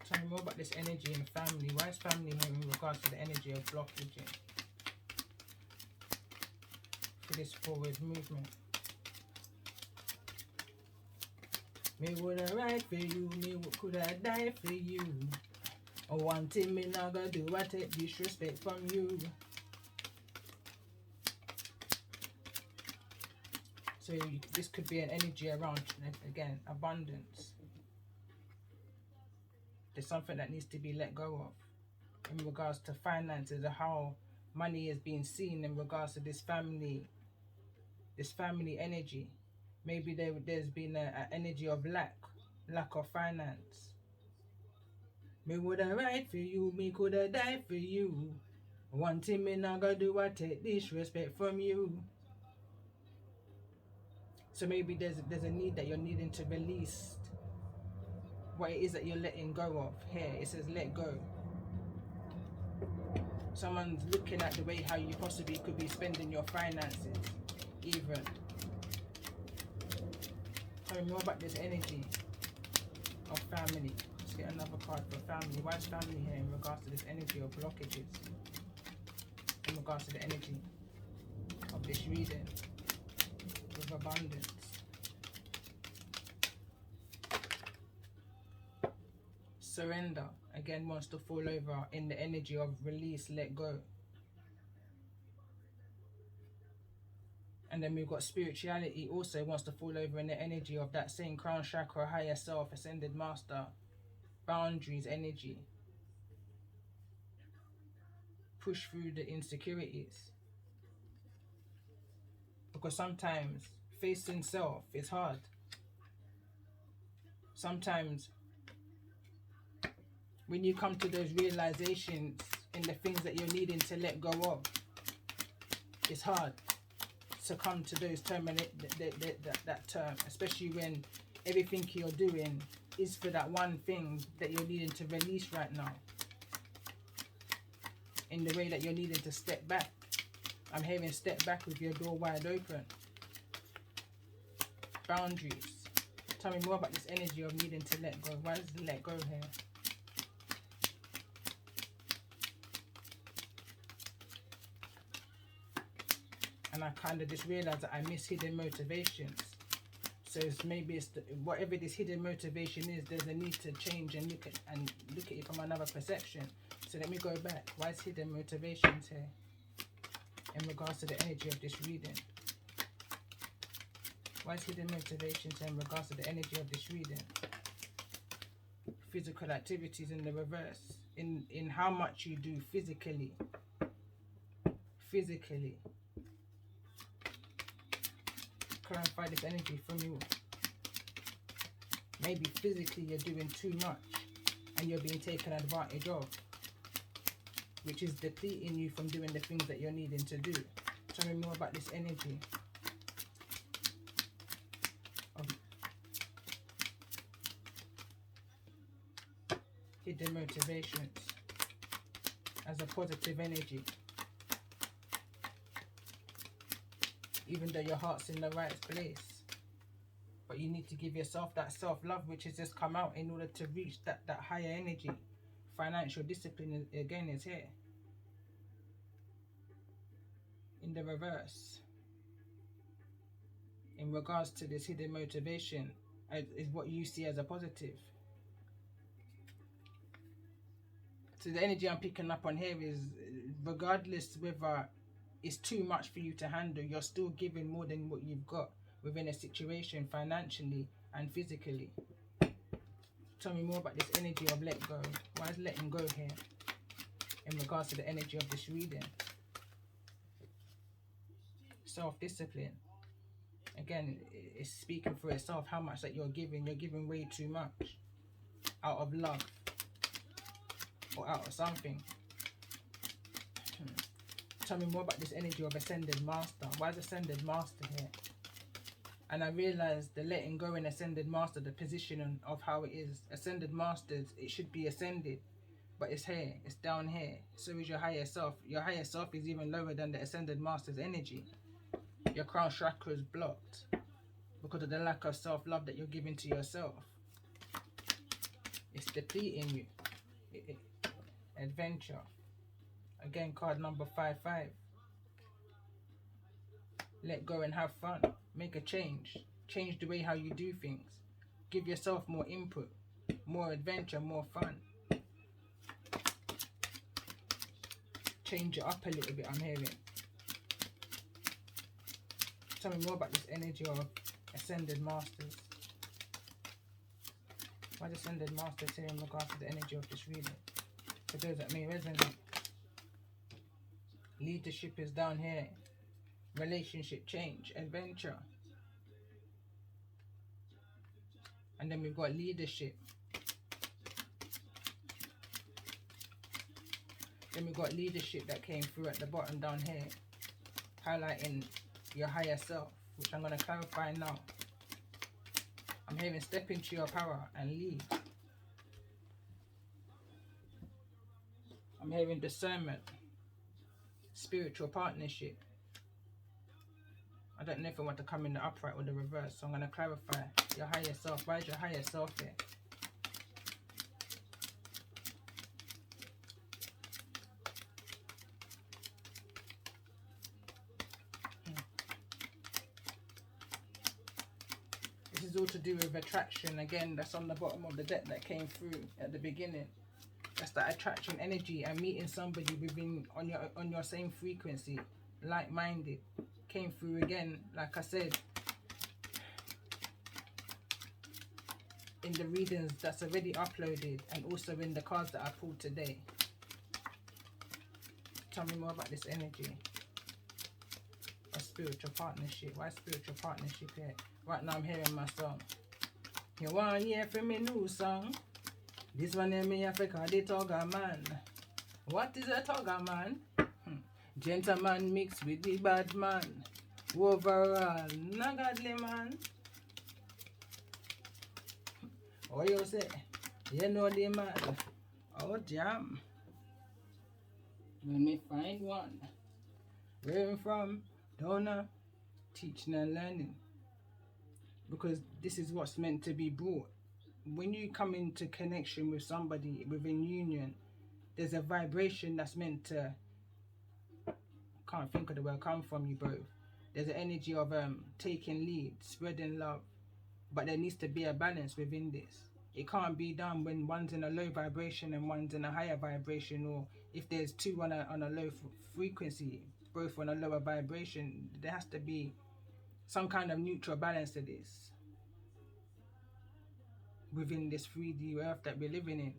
Tell me more about this energy in family. Why is family here in regards to the energy of blockage for this forward movement? Me woulda ride for you, me coulda die for you. One thing me not gonna do, I take disrespect from you. So this could be an energy around, again, abundance. There's something that needs to be let go of in regards to finances, or how money is being seen in regards to this family energy. Maybe there's been an energy of lack of finance. Me woulda ride for you, me coulda die for you. One thing me not gonna do, I take disrespect from you. So maybe there's a need that you're needing to release what it is that you're letting go of. Here it says let go. Someone's looking at the way how you possibly could be spending your finances, even. Tell me more about this energy of family. Let's get another card for family. Why is family here in regards to this energy of blockages? In regards to the energy of this reading with abundance. Surrender, again, wants to fall over in the energy of release, let go. And then we've got spirituality, also wants to fall over in the energy of that same crown chakra, higher self, ascended master, boundaries energy. Push through the insecurities. Because sometimes facing self is hard. Sometimes when you come to those realizations in the things that you're needing to let go of, it's hard to come to those that term, especially when everything you're doing is for that one thing that you're needing to release right now. In the way that you're needing to step back. I'm hearing step back with your door wide open. Boundaries. Tell me more about this energy of needing to let go. Why does let go here? And I kind of just realized that I miss hidden motivations. So whatever this hidden motivation is, there's a need to change and look at it from another perception. So let me go back. Why is hidden motivations here in regards to the energy of this reading? Why is hidden motivations here in regards to the energy of this reading? Physical activities in the reverse. In how much you do physically. Clarify this energy from you. Maybe physically you're doing too much and you're being taken advantage of, which is depleting you from doing the things that you're needing to do. Tell me more about this energy of hidden motivations as a positive energy. Even though your heart's in the right place. But you need to give yourself that self-love which has just come out in order to reach that higher energy. Financial discipline, again, is here. In the reverse. In regards to this hidden motivation, is what you see as a positive. So the energy I'm picking up on here is, regardless whether it's too much for you to handle, you're still giving more than what you've got within a situation, financially and physically. Tell me more about this energy of let go. Why is letting go here in regards to the energy of this reading? Self-discipline. Again, it's speaking for itself. How much that you're giving way too much out of love or out of something. Tell me more about this energy of Ascended Master. Why is Ascended Master here? And I realized the letting go in Ascended Master, the position of how it is. Ascended Masters, it should be ascended, but it's here, it's down here. So is your higher self. Your higher self is even lower than the Ascended Master's energy. Your crown chakra is blocked because of the lack of self-love that you're giving to yourself. It's depleting you. Adventure. Again, card number 55. Let go and have fun. Make a change. Change the way how you do things. Give yourself more input, more adventure, more fun. Change it up a little bit, I'm hearing. Tell me more about this energy of Ascended Masters. Why does Ascended Masters here in regards to the energy of this reading? For those that may resonate. Leadership is down here. Relationship change, adventure. And then we've got leadership. Then we've got leadership that came through at the bottom down here, highlighting your higher self, which I'm going to clarify now. I'm hearing step into your power and lead. I'm hearing discernment, spiritual partnership. I don't know if I want to come in the upright or the reverse, so I'm going to clarify your higher self. Why is your higher self here? This is all to do with attraction. Again, that's on the bottom of the deck that came through at the beginning. That's that attraction energy and meeting somebody within on your same frequency, like-minded. Came through again, like I said, in the readings that's already uploaded and also in the cards that I pulled today. Tell me more about this energy of spiritual partnership. Why spiritual partnership here? Right now I'm hearing my song. You want to hear from me new song? This one in me Africa, the Togger Man. What is a Togger Man? Gentleman mixed with the bad man. Overall, nagadly man. What you say? You know the man. Oh damn. When me find one. Where I'm from, donor, teaching and learning. Because this is what's meant to be brought. When you come into connection with somebody within union, there's a vibration that's meant to, can't think of the word, come from you both. There's an energy of taking lead, spreading love, but there needs to be a balance within this. It can't be done when one's in a low vibration and one's in a higher vibration, or if there's two on a low frequency, both on a lower vibration. There has to be some kind of neutral balance to this within this 3D earth that we're living in.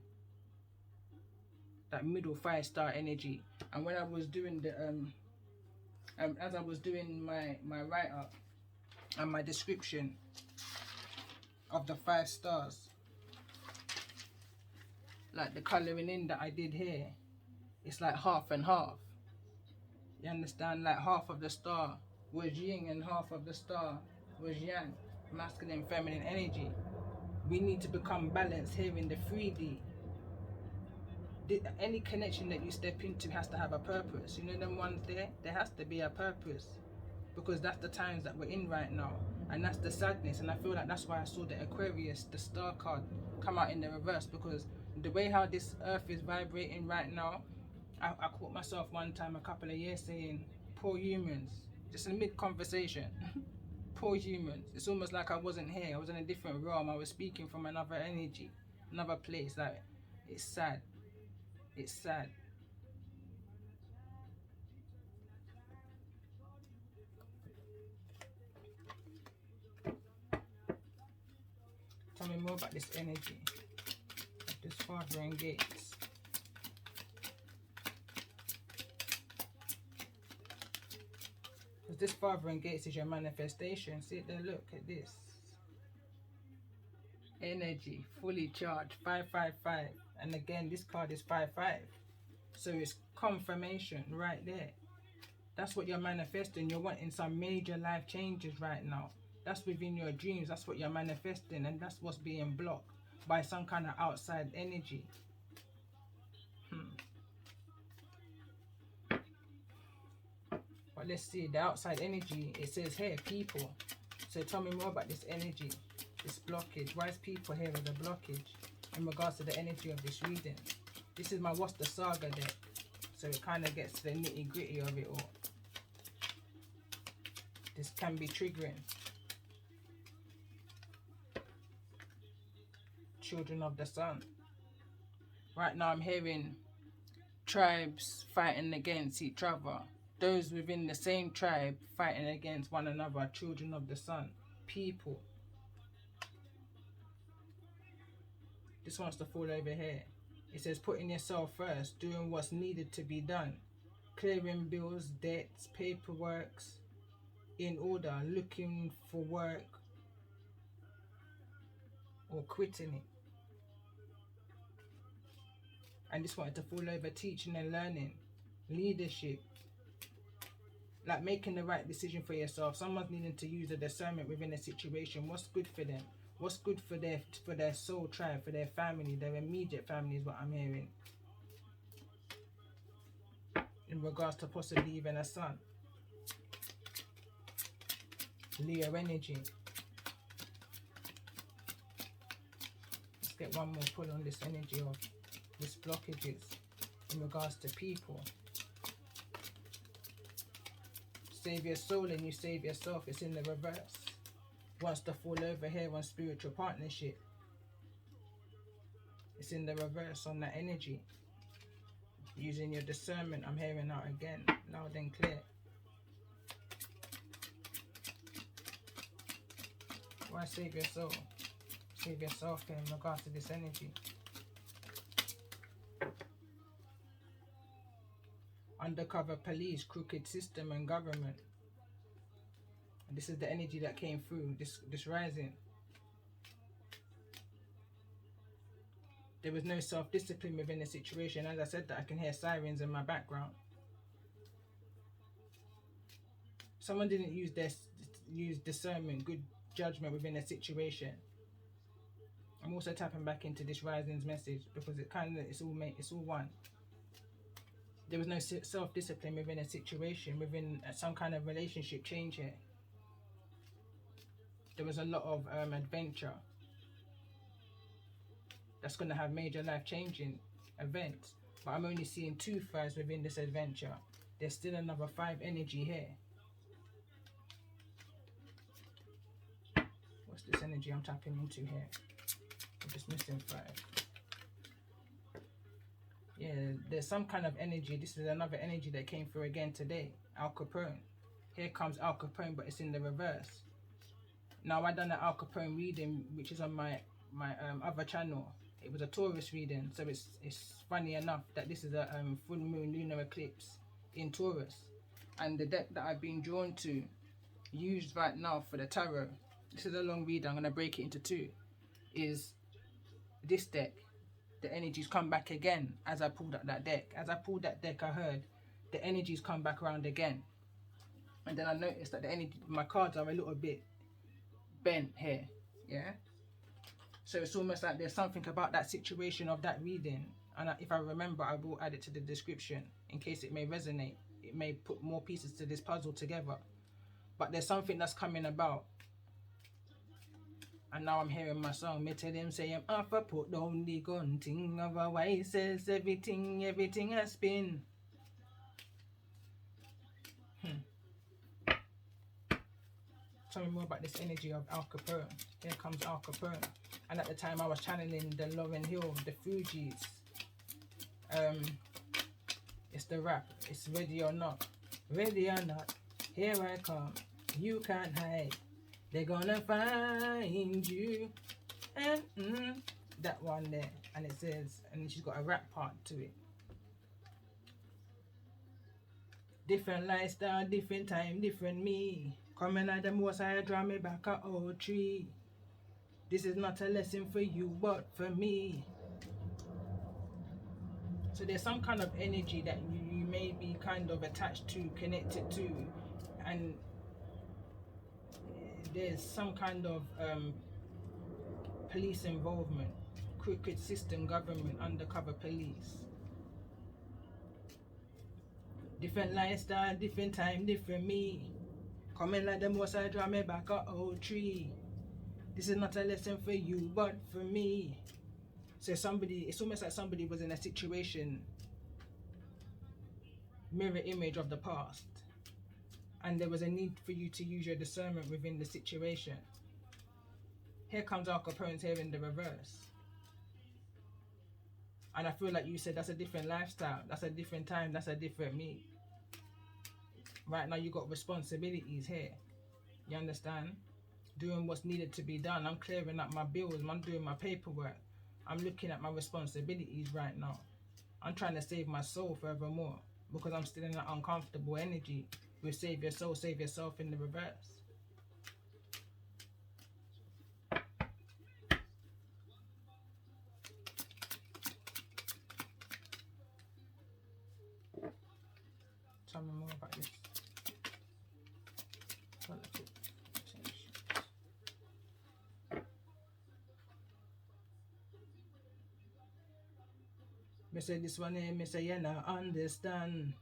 That middle 5-star energy. And when I was doing the as I was doing my write-up and my description of the 5 stars, like the colouring in that I did here, it's like half and half. You understand? Like half of the star was yin and half of the star was yang, masculine, feminine energy. We need to become balanced here in the 3D. Any connection that you step into has to have a purpose. You know them ones there has to be a purpose, because that's the times that we're in right now, and that's the sadness. And I feel like that's why I saw the Aquarius, the star card, come out in the reverse, because the way how this earth is vibrating right now, I caught myself one time a couple of years saying, poor humans, just in mid-conversation. Poor humans. It's almost like I wasn't here. I was in a different realm. I was speaking from another energy, another place. Like, it's sad. It's sad. Tell me more about this energy. This Father in Gates. Because this Father in Gates is your manifestation. See there, look at this. Energy, fully charged, 555. And again, this card is 55. So it's confirmation right there. That's what you're manifesting. You're wanting some major life changes right now. That's within your dreams. That's what you're manifesting. And that's what's being blocked by some kind of outside energy. But let's see, the outside energy, it says here, people. So tell me more about this energy, this blockage. Why is people here with a blockage in regards to the energy of this reading? This is my What's the Saga deck. So it kind of gets to the nitty gritty of it all. This can be triggering. Children of the Sun. Right now I'm hearing tribes fighting against each other. Those within the same tribe fighting against one another. Children of the Sun. People. This wants to fall over here. It says putting yourself first, doing what's needed to be done. Clearing bills, debts, paperworks in order, looking for work or quitting it. And this wanted to fall over teaching and learning, leadership, like making the right decision for yourself. Someone's needing to use a discernment within a situation. What's good for them? What's good for their soul tribe, for their family, their immediate family is what I'm hearing. In regards to possibly even a son. Leo energy. Let's get one more pull on this energy of this blockages in regards to people. Save your soul and you save yourself. It's in the reverse. Wants to fall over here on spiritual partnership. It's in the reverse on that energy. Using your discernment, I'm hearing out again, loud and clear. Why save your soul? Save yourself here in regards to this energy. Undercover police, crooked system and government. And this is the energy that came through, this rising. There was no self-discipline within the situation. As I said that, I can hear sirens in my background. Someone didn't use discernment, good judgment within a situation. I'm also tapping back into this rising's message because it's all one. There was no self-discipline within a situation, within some kind of relationship change here. There was a lot of adventure. That's going to have major life-changing events. But I'm only seeing 2 5s within this adventure. There's still another 5 energy here. What's this energy I'm tapping into here? I'm just missing 5. Yeah, there's some kind of energy. This is another energy that came through again today. Al Capone. Here comes Al Capone, but it's in the reverse. Now, I done an Al Capone reading, which is on my other channel. It was a Taurus reading, so it's funny enough that this is a full moon lunar eclipse in Taurus. And the deck that I've been drawn to, used right now for the tarot, this is a long reading, I'm going to break it into 2, is this deck. The energies come back again as I pulled up that deck. As I pulled that deck, I heard the energies come back around again. And then I noticed that my cards are a little bit bent here, yeah? So it's almost like there's something about that situation of that reading. And if I remember, I will add it to the description in case it may resonate. It may put more pieces to this puzzle together. But there's something that's coming about. And now I'm hearing my song. Me tell them say I'm off a put down the gun thing. Otherwise says everything has been. Tell me more about this energy of Al Capone. Here comes Al Capone. And at the time I was channeling the Lauryn Hill, the Fugees. It's the rap. It's ready or not. Ready or not. Here I come. You can't hide. They're gonna find you. And that one there, and it says, and she's got a rap part to it. Different lifestyle, different time, different me. Coming at the most, I draw me back a old tree. This is not a lesson for you, but for me. So there's some kind of energy that you may be kind of attached to, connected to, and there's some kind of police involvement, crooked system, government, undercover police. Different lifestyle, different time, different me. Coming like the most, I draw me back a old tree. This is not a lesson for you, but for me. So somebody, it's almost like somebody was in a situation, mirror image of the past, and there was a need for you to use your discernment within the situation. Here comes Al Capone's here in the reverse. And I feel like you said that's a different lifestyle, that's a different time, that's a different me. Right now you got responsibilities here. You understand? Doing what's needed to be done. I'm clearing up my bills, I'm doing my paperwork. I'm looking at my responsibilities right now. I'm trying to save my soul forevermore because I'm still in that uncomfortable energy with save your soul, save yourself in the reverse. Tell me more about this. Me say this one here, me say you not understand.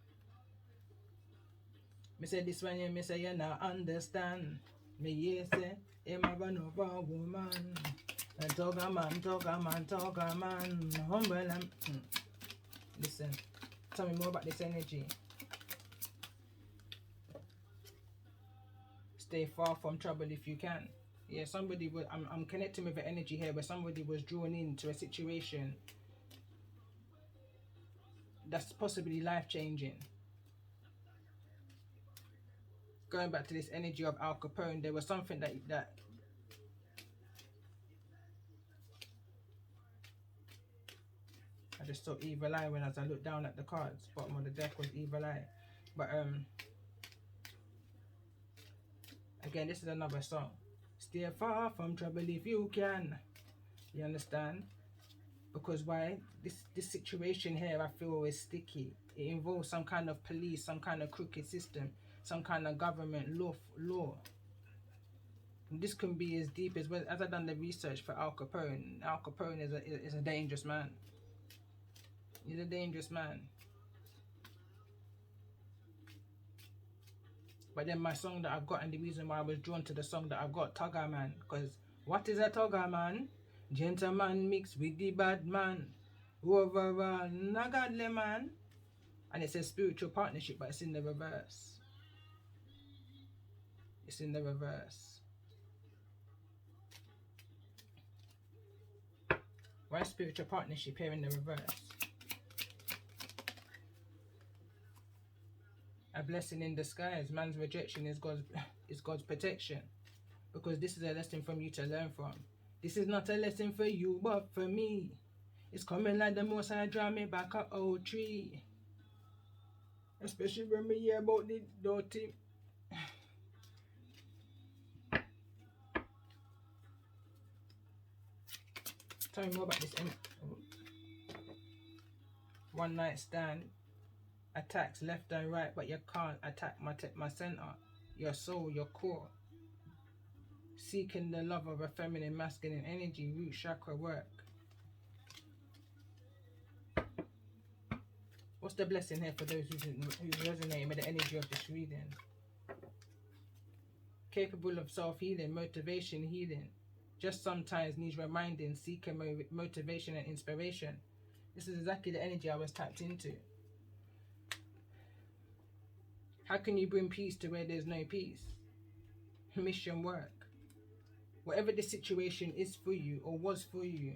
Me say this one here, me say you not understand. Me yes say, him have an over woman. And talk a man, talk a man, talk a man. Humble and listen. Tell me more about this energy. Stay far from trouble if you can. Yeah, somebody was. I'm connecting with the energy here where somebody was drawn into a situation that's possibly life-changing. Going back to this energy of Al Capone, there was something that I just saw evil eye when as I looked down at the cards. Bottom of the deck was evil eye. But again, this is another song. Stay far from trouble if you can. You understand? Because why? This situation here I feel is sticky. It involves some kind of police, some kind of crooked system, some kind of government law. And this can be as deep as I've done the research for Al Capone. Al Capone is a dangerous man. He's a dangerous man. But then my song that I've got, and the reason why I was drawn to the song that I've got, Tugger Man, because what is a Tugger Man? Gentleman mixed with the bad man. Overall, not godly man. And it says spiritual partnership, but it's in the reverse. It's in the reverse. Why spiritual partnership here in the reverse? A blessing in disguise. Man's rejection is God's protection. Because this is a lesson from you to learn from. This is not a lesson for you, but for me. It's coming like the most I draw me back a old tree. Especially when we hear about the dirty. Tell me more about this. One night stand. Attacks left and right, but you can't attack my center. Your soul, your core. Seeking the love of a feminine, masculine energy, root chakra work. What's the blessing here for those who's resonating with the energy of this reading? Capable of self-healing, motivation, healing. Just sometimes needs reminding, seeking motivation and inspiration. This is exactly the energy I was tapped into. How can you bring peace to where there's no peace? Mission work. Whatever the situation is for you or was for you,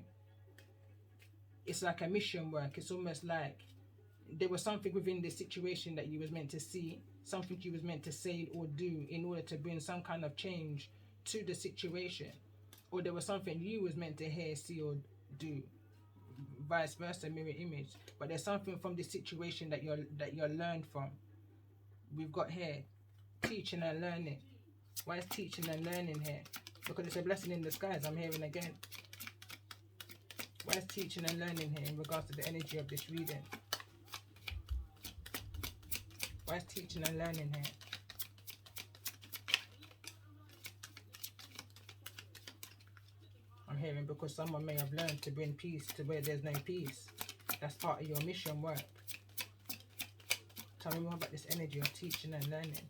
it's like a mission work. It's almost like there was something within the situation that you was meant to see, something you was meant to say or do in order to bring some kind of change to the situation. Or there was something you was meant to hear, see, do. Vice versa, mirror image. But there's something from this situation that you're learned from. We've got here teaching and learning. Why is teaching and learning here? Because it's a blessing in disguise. I'm hearing again. Why is teaching and learning here in regards to the energy of this reading? Why is teaching and learning here? I'm hearing because someone may have learned to bring peace to where there's no peace. That's part of your mission work. Tell me more about this energy of teaching and learning.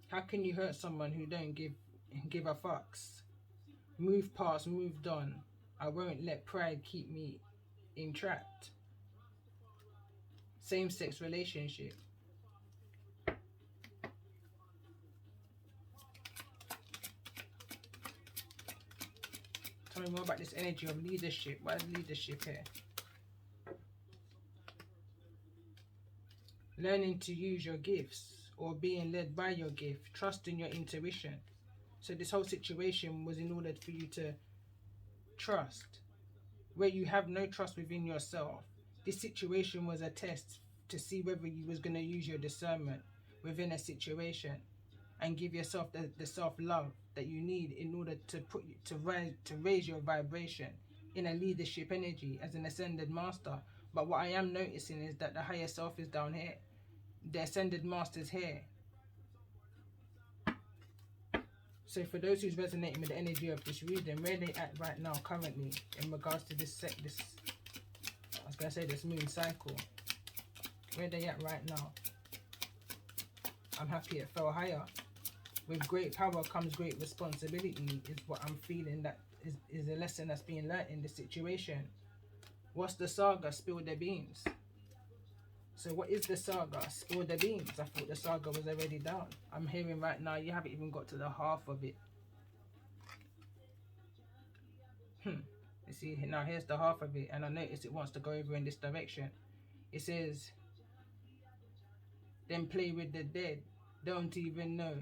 How can you hurt someone who don't give a fucks? Move past, moved on. I won't let pride keep me entrapped. Same-sex relationship. Tell me more about this energy of leadership. What is leadership here? Learning to use your gifts or being led by your gift. Trusting your intuition. So this whole situation was in order for you to trust. Where you have no trust within yourself. This situation was a test to see whether you was going to use your discernment within a situation and give yourself the self-love that you need in order to raise your vibration in a leadership energy as an ascended master. But what I am noticing is that the higher self is down here. The ascended master is here. So for those who's resonating with the energy of this reading, where they at right now currently in regards to this moon cycle, where they at right now? I'm happy it fell higher. With great power comes great responsibility is what I'm feeling that is a lesson that's being learnt in this situation. What's the saga? Spill the beans. So what is the saga? Spill the beans. I thought the saga was already down. I'm hearing right now you haven't even got to the half of it. You see, now here's the half of it, and I notice it wants to go over in this direction. It says, then play with the dead. Don't even know.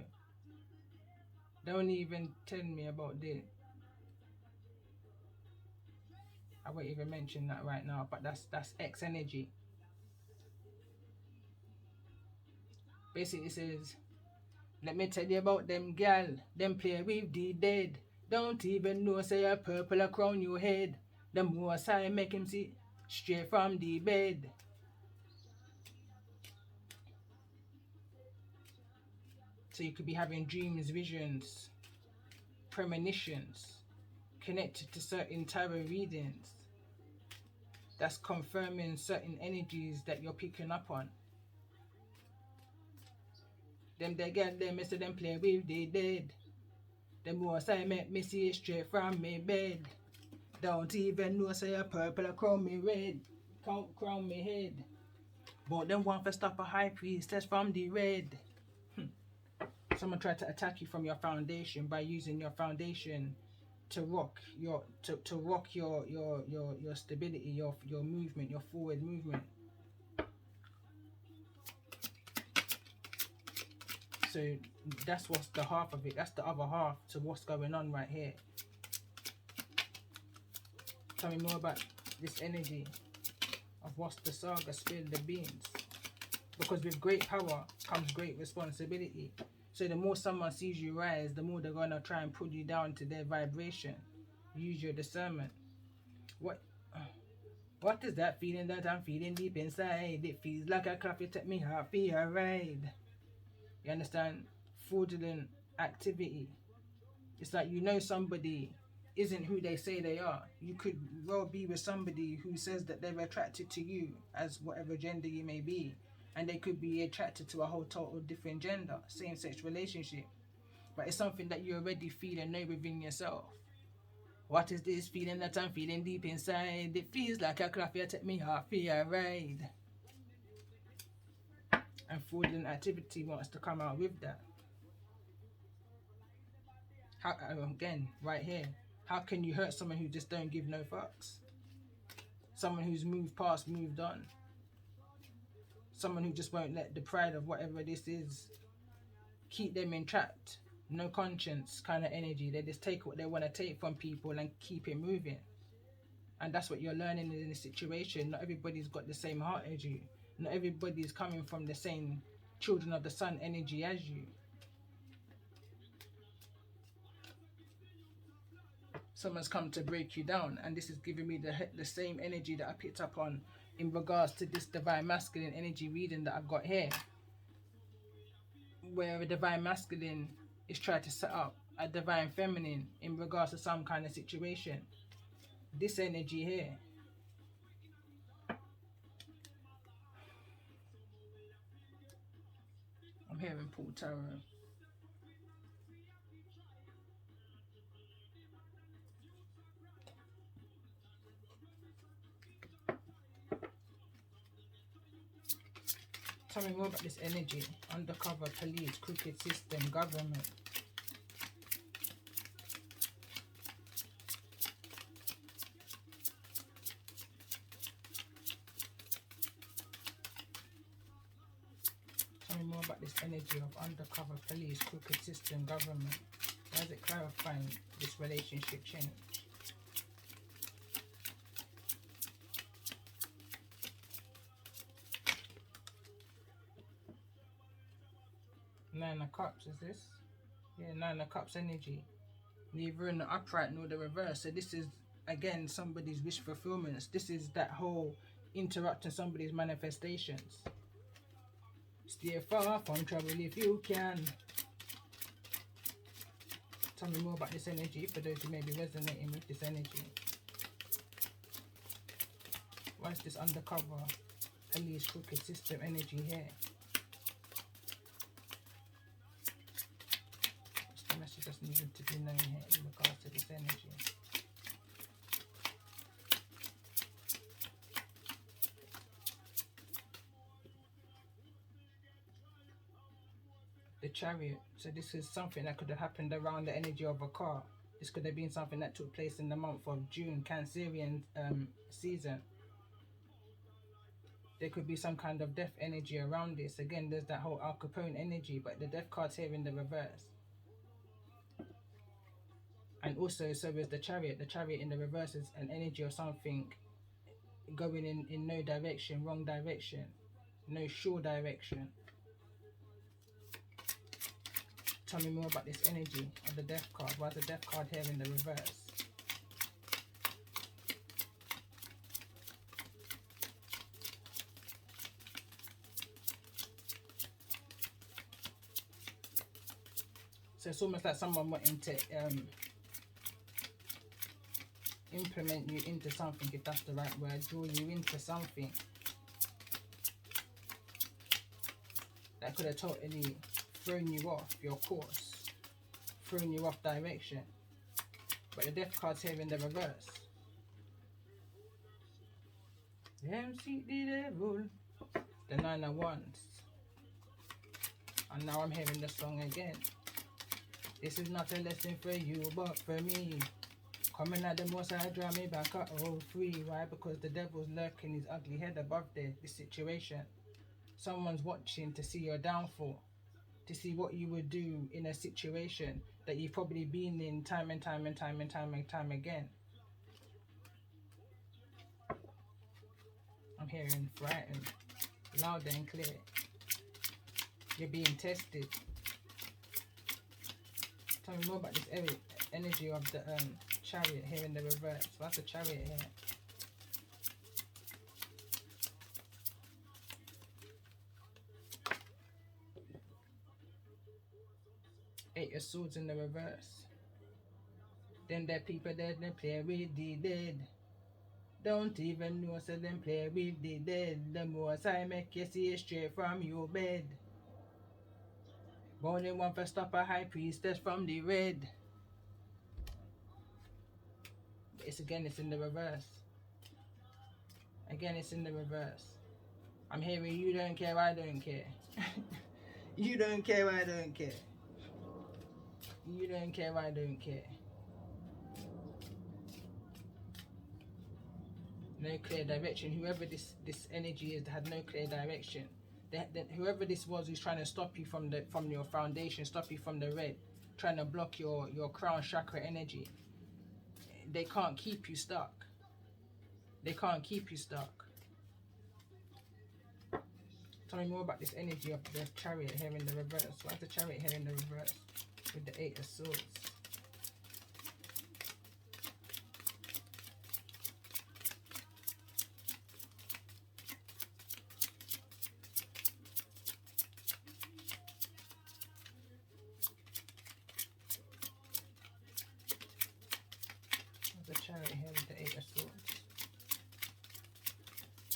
Don't even tell me about this. I won't even mention that right now, but that's X energy. Basically it says, let me tell you about them gal. Them play with the dead. Don't even know say a purple crown your head. The more I make him see straight from the bed. So you could be having dreams, visions, premonitions connected to certain tarot readings. That's confirming certain energies that you're picking up on. Them they get them, Mr. Them play with the dead. The more I make me see straight from me bed. Don't even know say a purple crown me red. Crown me head. But them want to stop a high priestess from the red. Someone tried to attack you from your foundation by using your foundation to rock your your stability, your movement, your forward movement. So that's what's the half of it. That's the other half to what's going on right here. Tell me more about this energy of what's the saga, spill the beans. Because with great power comes great responsibility. So the more someone sees you rise, the more they're going to try and pull you down to their vibration. Use your discernment. What is that feeling that I'm feeling deep inside? It feels like a coffee take me half a ride. You understand? Fraudulent activity. It's like you know somebody isn't who they say they are. You could well be with somebody who says that they're attracted to you as whatever gender you may be. And they could be attracted to a whole total different gender, same-sex relationship. But it's something that you already feel and know within yourself. What is this feeling that I'm feeling deep inside? It feels like a coffee take me half a ride. And fraudulent activity wants to come out with that. How, again, right here, how can you hurt someone who just don't give no fucks? Someone who's moved past, moved on. Someone who just won't let the pride of whatever this is keep them entrapped no conscience kind of energy. They just take what they want to take from people and keep it moving. And that's what you're learning in this situation. Not everybody's got the same heart as you. Not everybody's coming from the same children of the sun energy as you. Someone's come to break you down, and this is giving me the same energy that I picked up on in regards to this divine masculine energy reading that I've got here, where a divine masculine is trying to set up a divine feminine in regards to some kind of situation. This energy here, I'm hearing Paul Tarot. Tell me more about this energy. Undercover, police, crooked system, government. Tell me more about this energy of undercover, police, crooked system, government. Why is it clarifying this relationship change? Nine of Cups, is this? Yeah, Nine of Cups energy. Neither in the upright nor the reverse. So this is, again, somebody's wish fulfillments. This is that whole interrupting somebody's manifestations. Steer far from trouble if you can. Tell me more about this energy for those who may be resonating with this energy. Why is this undercover, police, crooked system energy here? Message that's needed to be known here in regards to this energy. The Chariot. So this is something that could have happened around the energy of a car. This could have been something that took place in the month of June, Cancerian season. There could be some kind of death energy around this. Again, there's that whole Al Capone energy, but the death card's here in the reverse. And also, so is the Chariot. The Chariot in the reverse is an energy of something going in no direction, wrong direction, no sure direction. Tell me more about this energy of the Death card. Why is the Death card here in the reverse? So it's almost like someone wanting to implement you into something, if that's the right word, draw you into something that could have totally thrown you off your course, thrown you off direction. But the Death card's here in the reverse. Them see the devil. The Nine of Wands. And now I'm hearing the song again. This is not a lesson for you, but for me. Coming at the most, I draw me back up all free. Why? Because the devil's lurking his ugly head above there, this situation. Someone's watching to see your downfall, to see what you would do in a situation that you've probably been in time and time again. I'm hearing frightened, loud and clear. You're being tested. Tell me more about this energy of the Chariot here in the reverse. So that's the Chariot here. Eight of Swords in the reverse. Then there people that they play with the dead. Don't even know, so them play with the dead. The most I make you see straight from your bed. Born in one for stop a high priestess from the red. It's in the reverse. Again, it's in the reverse. I'm hearing you don't care, I don't care. You don't care, I don't care. You don't care, I don't care. No clear direction. Whoever this energy is had no clear direction. Whoever this was who's trying to stop you from your foundation, stop you from the red, trying to block your crown chakra energy. They can't keep you stuck. They can't keep you stuck. Tell me more about this energy of the Chariot here in the reverse. Why is the Chariot here in the reverse with the 8 of Swords? The Chariot here with the 8 of Swords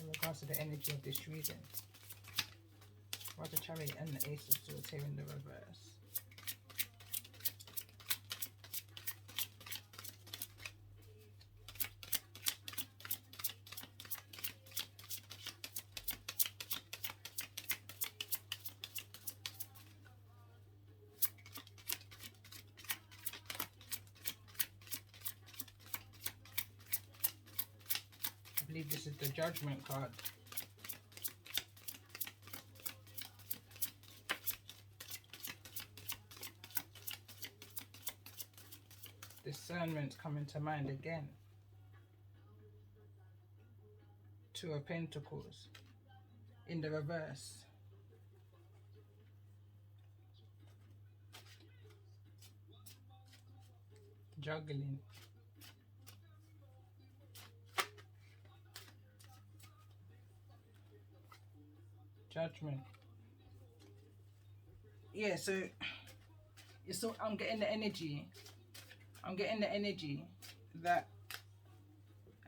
in regards to the energy of this reading. Why the Chariot and the Ace of Swords here in the reverse? I believe this is the Judgment card. Discernment's coming to mind again. 2 of Pentacles in the reverse. Juggling. Judgment. Yeah, so I'm getting the energy. I'm getting the energy that,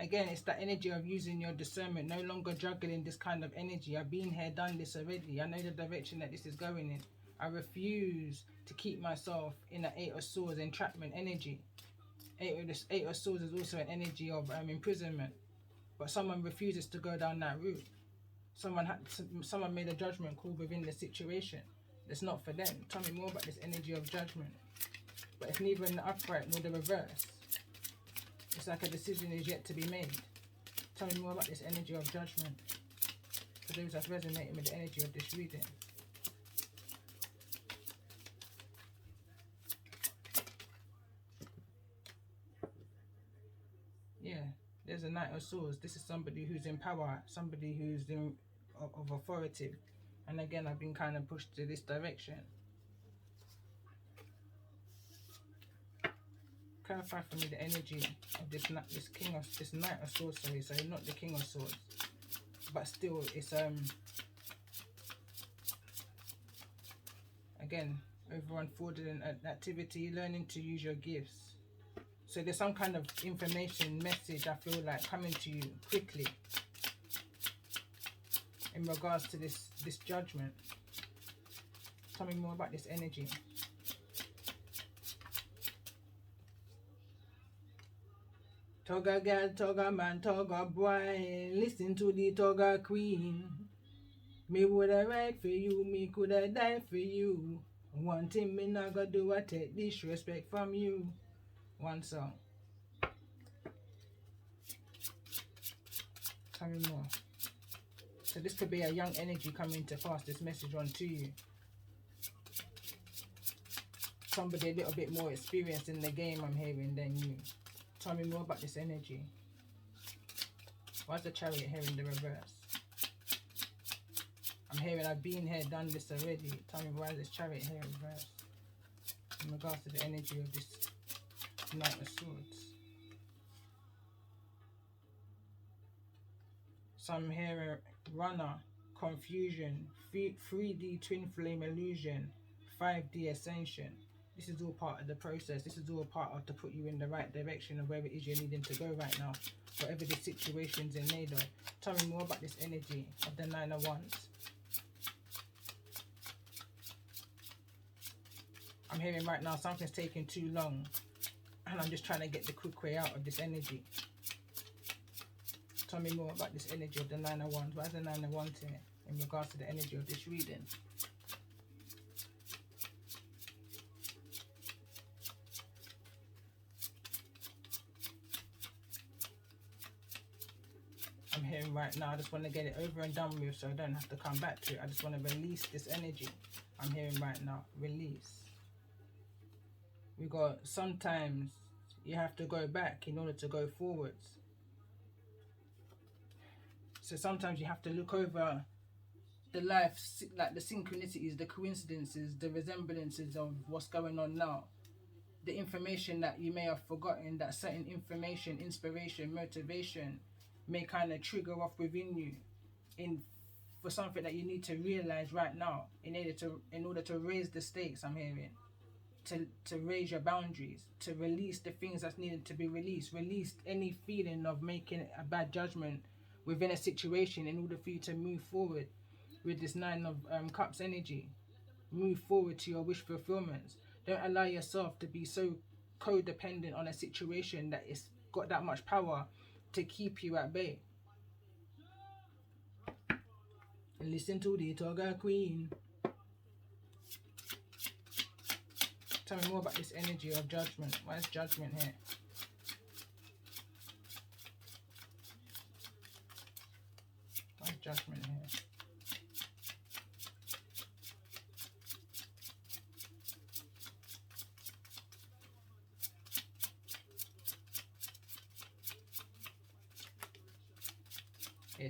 again, it's that energy of using your discernment, no longer juggling this kind of energy. I've been here, done this already. I know the direction that this is going in. I refuse to keep myself in an 8 of Swords entrapment energy. 8 of Swords is also an energy of imprisonment. But someone refuses to go down that route. Someone made a judgment call within the situation. It's not for them. Tell me more about this energy of judgment. But it's neither in the upright nor the reverse. It's like a decision is yet to be made. Tell me more about this energy of judgment. For those that's resonating with the energy of this reading. Yeah, there's a Knight of Swords. This is somebody who's in power, somebody who's of authority. And again, I've been kind of pushed to this direction. Clarify for me the energy of this Knight of Swords, sorry, so not the King of Swords, but still it's again, over unfolded an activity, learning to use your gifts. So there's some kind of information message I feel like coming to you quickly in regards to this judgment. Tell me more about this energy. Toga girl, toga man, toga boy, listen to the toga queen. Me woulda ride for you, me coulda die for you. One thing me not gonna do, I take disrespect from you. One song. Tell me more. So this could be a young energy coming to pass this message on to you. Somebody a little bit more experienced in the game I'm hearing than you. Tell me more about this energy. Why's the Chariot here in the reverse? I'm hearing I've been here, done this already. Tell me why is this Chariot here in reverse? In regards to the energy of this Knight of Swords. So I'm hearing runner, confusion, 3D twin flame illusion, 5D ascension. This is all part of the process. This is all part of to put you in the right direction of where it is you're needing to go right now. Whatever the situation's in need of. Tell me more about this energy of the 9 of Wands. I'm hearing right now something's taking too long. And I'm just trying to get the quick way out of this energy. Tell me more about this energy of the 9 of Wands. Why is the 9 of Wands here in regards to the energy of this reading? I'm hearing right now, I just want to get it over and done with so I don't have to come back to it. I just want to release this energy. I'm hearing right now, release. We got sometimes you have to go back in order to go forwards. So sometimes you have to look over the life, like the synchronicities, the coincidences, the resemblances of what's going on now. The information that you may have forgotten, that certain information, inspiration, motivation may kind of trigger off within you for something that you need to realize right now in order to raise the stakes. I'm hearing to raise your boundaries, to release the things that's needed to be released, release any feeling of making a bad judgment within a situation in order for you to move forward with this Nine of Cups energy. Move forward to your wish fulfillments. Don't allow yourself to be so codependent on a situation that it's got that much power to keep you at bay. And listen to the Toga Queen. Tell me more about this energy of judgment. Why is judgment here? Why is judgment here?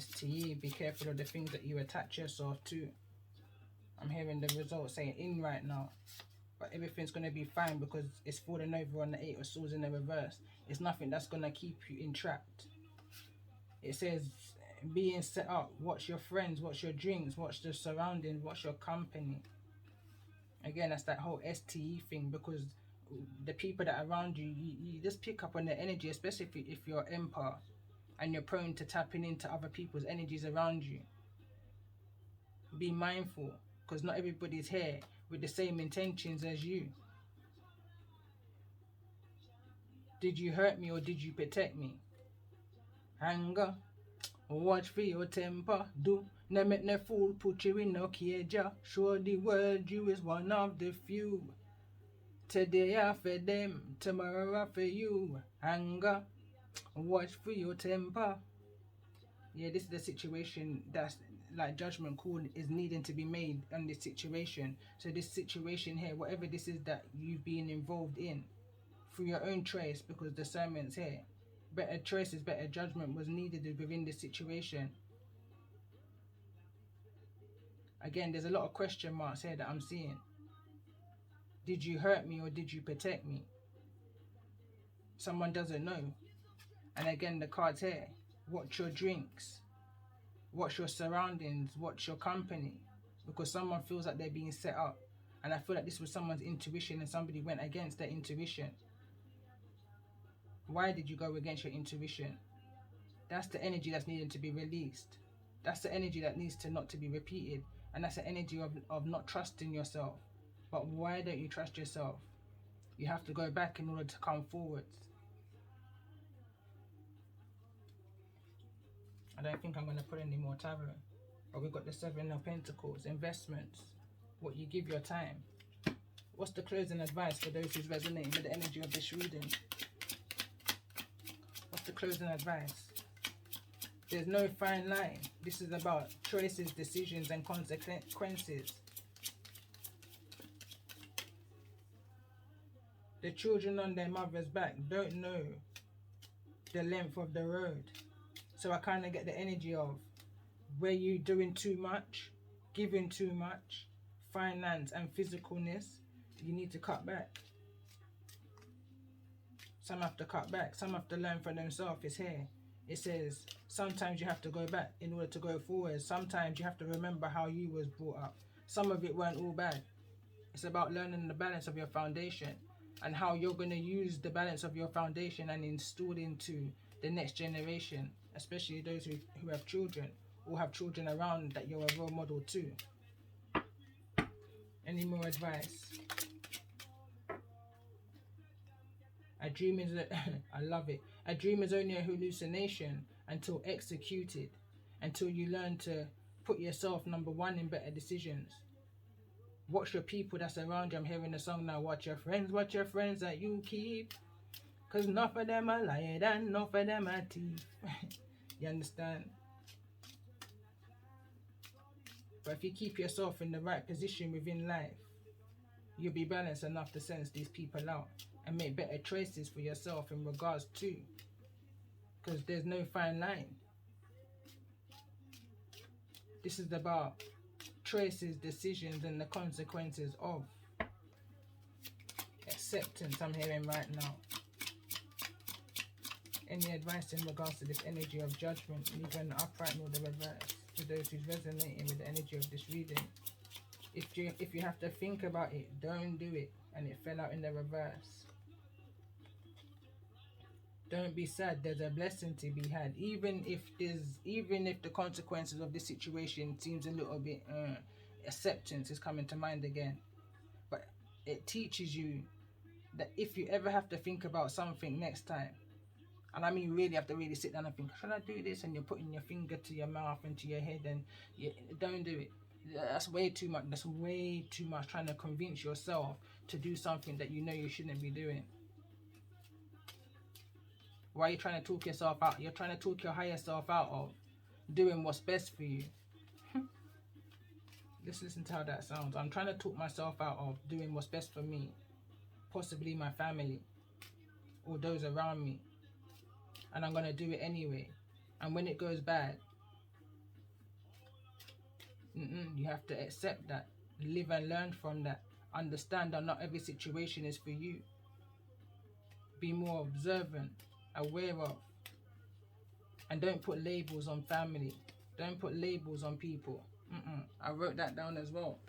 STE, be careful of the things that you attach yourself to. I'm hearing the results saying in right now. But everything's going to be fine because it's falling over on the Eight of Swords in the reverse. It's nothing that's going to keep you entrapped. It says being set up. Watch your friends, watch your drinks, watch the surroundings, watch your company. Again, that's that whole STE thing, because the people that are around you, you just pick up on their energy, especially if you're an empath and you're prone to tapping into other people's energies around you. Be mindful, because not everybody's here with the same intentions as you. Did you hurt me or did you protect me? Anger, watch for your temper. Do not make no fool put you in no cage. Show the world you is one of the few. Today I for them, tomorrow I for you. Anger, watch for your temper. Yeah, this is the situation that's like judgment call is needing to be made on this situation. So this situation here, whatever this is that you've been involved in, through your own choice, because discernment's here. Better choices, better judgment was needed within this situation. Again, there's a lot of question marks here that I'm seeing. Did you hurt me or did you protect me? Someone doesn't know. And again, the cards here. Watch your drinks. Watch your surroundings. Watch your company. Because someone feels like they're being set up. And I feel like this was someone's intuition and somebody went against their intuition. Why did you go against your intuition? That's the energy that's needing to be released. That's the energy that needs to not to be repeated. And that's the energy of not trusting yourself. But why don't you trust yourself? You have to go back in order to come forwards. I don't think I'm going to put any more tarot. But we've got the Seven of Pentacles, investments, what you give your time. What's the closing advice for those who's resonating with the energy of this reading? What's the closing advice? There's no fine line. This is about choices, decisions, and consequences. The children on their mother's back don't know the length of the road. So I kind of get the energy of where you doing too much, giving too much, finance and physicalness, you need to cut back. Some have to cut back. Some have to learn for themselves. It's here. It says sometimes you have to go back in order to go forward. Sometimes you have to remember how you was brought up. Some of it weren't all bad. It's about learning the balance of your foundation and how you're going to use the balance of your foundation and install into the next generation, especially those who have children or have children around that you're a role model to. Any more advice? A dream is I love it. A dream is only a hallucination until executed, until you learn to put yourself number one in better decisions. Watch your people that's around you. I'm hearing the song now. Watch your friends that you keep. Because enough of them are lying and enough of them are thief. You understand? But if you keep yourself in the right position within life, you'll be balanced enough to sense these people out and make better choices for yourself in regards to, because there's no fine line. This is about choices, decisions, and the consequences of acceptance. I'm hearing right now. Any advice in regards to this energy of judgment, neither in the upright nor the reverse, to those who's resonating with the energy of this reading? If you have to think about it, don't do it. And it fell out in the reverse. Don't be sad. There's a blessing to be had, even if the consequences of this situation seems a little bit. Acceptance is coming to mind again, but it teaches you that if you ever have to think about something next time, and I mean really have to really sit down and think, should I do this? And you're putting your finger to your mouth and to your head, and don't do it. That's way too much. That's way too much trying to convince yourself to do something that you know you shouldn't be doing. Why are you trying to talk yourself out? You're trying to talk your higher self out of doing what's best for you. Let's listen to how that sounds. I'm trying to talk myself out of doing what's best for me, possibly my family or those around me, and I'm going to do it anyway. And when it goes bad, you have to accept that, live and learn from that, understand that not every situation is for you. Be more observant, aware of, and don't put labels on family. Don't put labels on people. I wrote that down as well.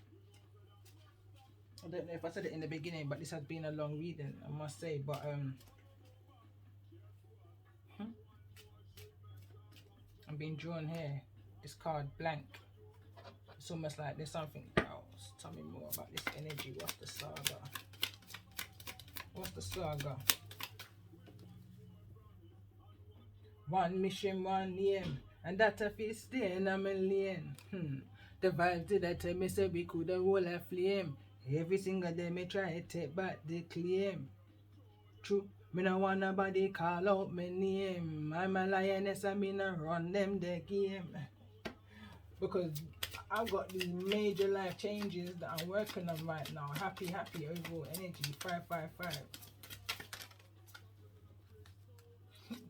I don't know if I said it in the beginning, but this has been a long reading, I must say. But I'm being drawn here. This card blank. It's almost like there's something else. Tell me more about this energy. What's the saga? What's the saga? One mission, one aim, and that a fit stay in a million. The vibe to that tell me say we could have roll a flame. Every single day me try to take back the claim. True, me no want nobody call out my name. I'm a lioness and me no run them the game. Because I've got these major life changes that I'm working on right now. Happy overall energy. 555.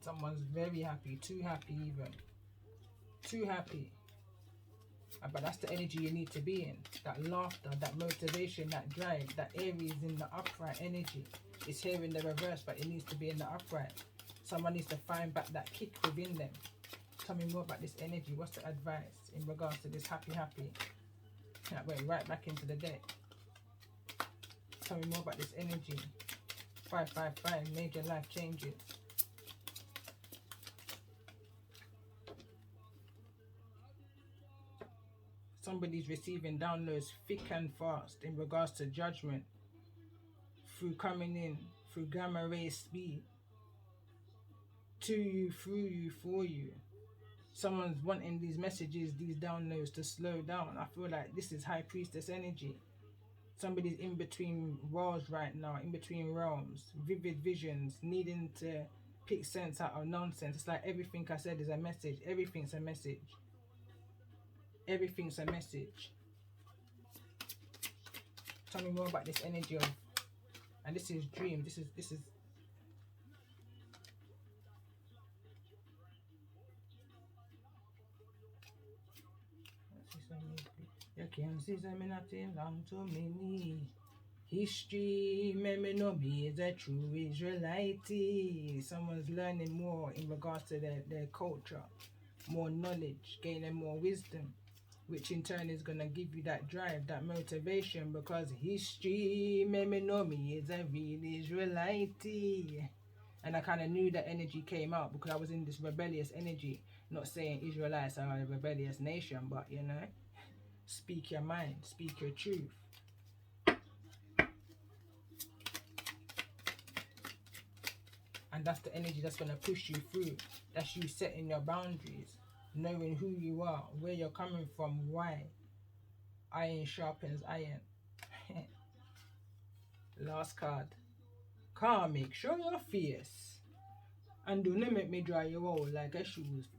Someone's very happy, too happy even. Too happy. But that's the energy you need to be in. That laughter, that motivation, that drive, that Aries in the upright energy. It's here in the reverse, but it needs to be in the upright. Someone needs to find back that kick within them. Tell me more about this energy. What's the advice in regards to this happy? That went right back into the deck. Tell me more about this energy. 555, major life changes. Somebody's receiving downloads thick and fast in regards to judgment. Through coming in, through gamma ray speed. To you, through you, for you. Someone's wanting these messages, these downloads to slow down. I feel like this is High Priestess energy. Somebody's in between worlds right now, in between realms. Vivid visions, needing to pick sense out of nonsense. It's like everything I said is a message. Everything's a message. Everything's a message. Tell me more about this energy of, and this is dream. This is you can see me nothing long to me. History, me know me is a true Israelite. Someone's learning more in regards to their culture, more knowledge, gaining more wisdom, which in turn is going to give you that drive, that motivation, because history, me know me is a real Israelite. And I kind of knew that energy came out because I was in this rebellious energy. Not saying Israelites are a rebellious nation, but you know, speak your mind, speak your truth. And that's the energy that's going to push you through. That's you setting your boundaries, knowing who you are, where you're coming from, why. Iron sharpens iron. Last card. Karmic, show your face. And do not make me dry you out like a shoes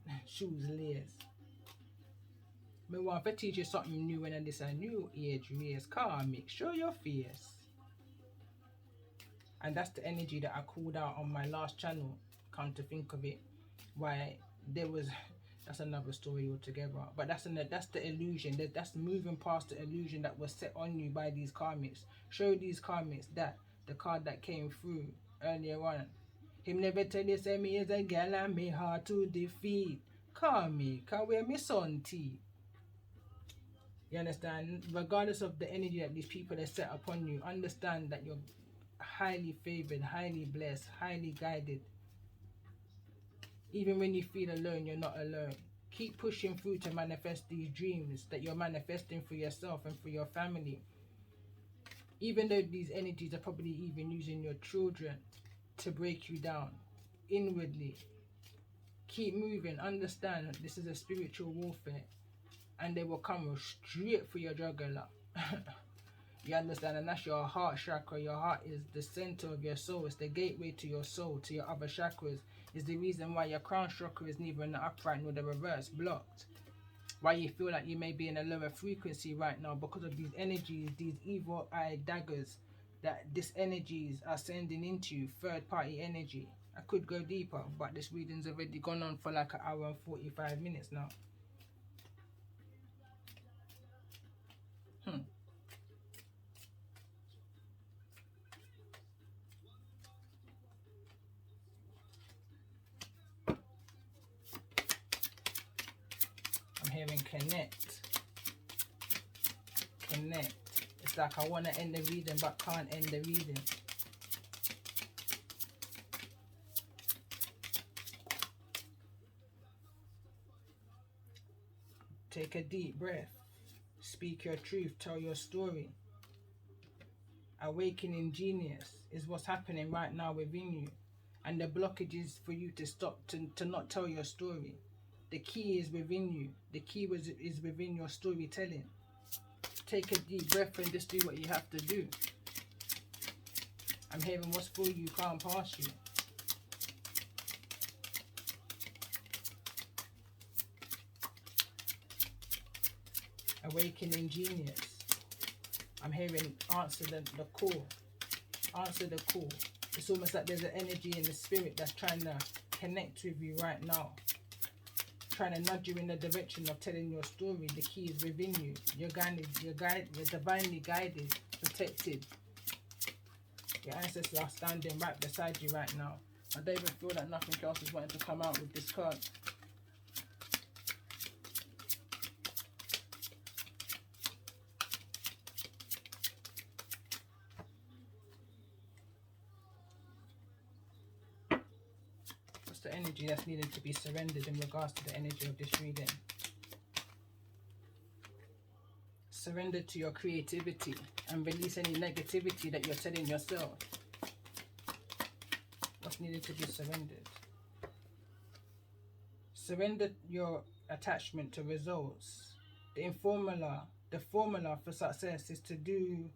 lace. Me want to teach you something new, and this a new age race. Karmic, show your face. And that's the energy that I called out on my last channel, come to think of it. Why there was, that's another story altogether. But that's the illusion. That's moving past the illusion that was set on you by these karmics. Show these karmics that the card that came through earlier on. Him never tell you say me is a girl and me hard to defeat. Call me, cause we're me son tea. You understand? Regardless of the energy that these people have set upon you, understand that you're highly favored, highly blessed, highly guided. Even when you feel alone, you're not alone. Keep pushing through to manifest these dreams that you're manifesting for yourself and for your family. Even though these energies are probably even using your children to break you down inwardly. Keep moving. Understand that this is a spiritual warfare. And they will come straight for your jugular. You understand? And that's your heart chakra. Your heart is the center of your soul. It's the gateway to your soul, to your other chakras. Is the reason why your crown chakra is neither in the upright nor the reverse, blocked. Why you feel like you may be in a lower frequency right now, because of these energies, these evil eye daggers that these energies are sending into you, third party energy. I could go deeper, but this reading's already gone on for like an hour and 45 minutes now. I'm hearing connect. Connect. It's like I want to end the reading but can't end the reading. Take a deep breath. Speak your truth. Tell your story. Awakening genius is what's happening right now within you. And the blockage is for you to stop, to not tell your story. The key is within you. The key is within your storytelling. Take a deep breath and just do what you have to do. I'm hearing what's for you can't pass you. Awakening genius. I'm hearing answer the call. Answer the call. It's almost like there's an energy in the spirit that's trying to connect with you right now. Trying to nudge you in the direction of telling your story. The key is within you. You're divinely guided, protected. Your ancestors are standing right beside you right now. I don't even feel that nothing else is wanting to come out with this card. The energy that's needed to be surrendered in regards to the energy of this reading. Surrender to your creativity and release any negativity that you're telling yourself. What's needed to be surrendered? Surrender your attachment to results. The formula for success is to do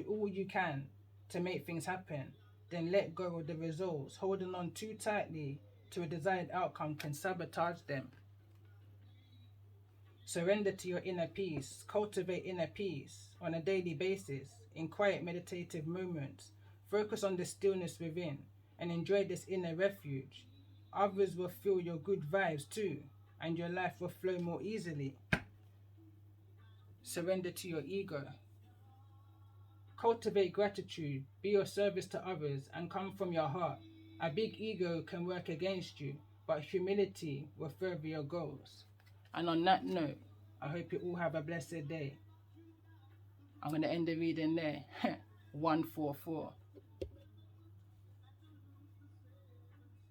all you can to make things happen. Then let go of the results. Holding on too tightly to a desired outcome can sabotage them. Surrender to your inner peace. Cultivate inner peace on a daily basis in quiet meditative moments. Focus on the stillness within and enjoy this inner refuge. Others will feel your good vibes too, and your life will flow more easily. Surrender to your ego. Cultivate gratitude, be of service to others, and come from your heart. A big ego can work against you, but humility will further your goals. And on that note, I hope you all have a blessed day. I'm going to end the reading there. 144.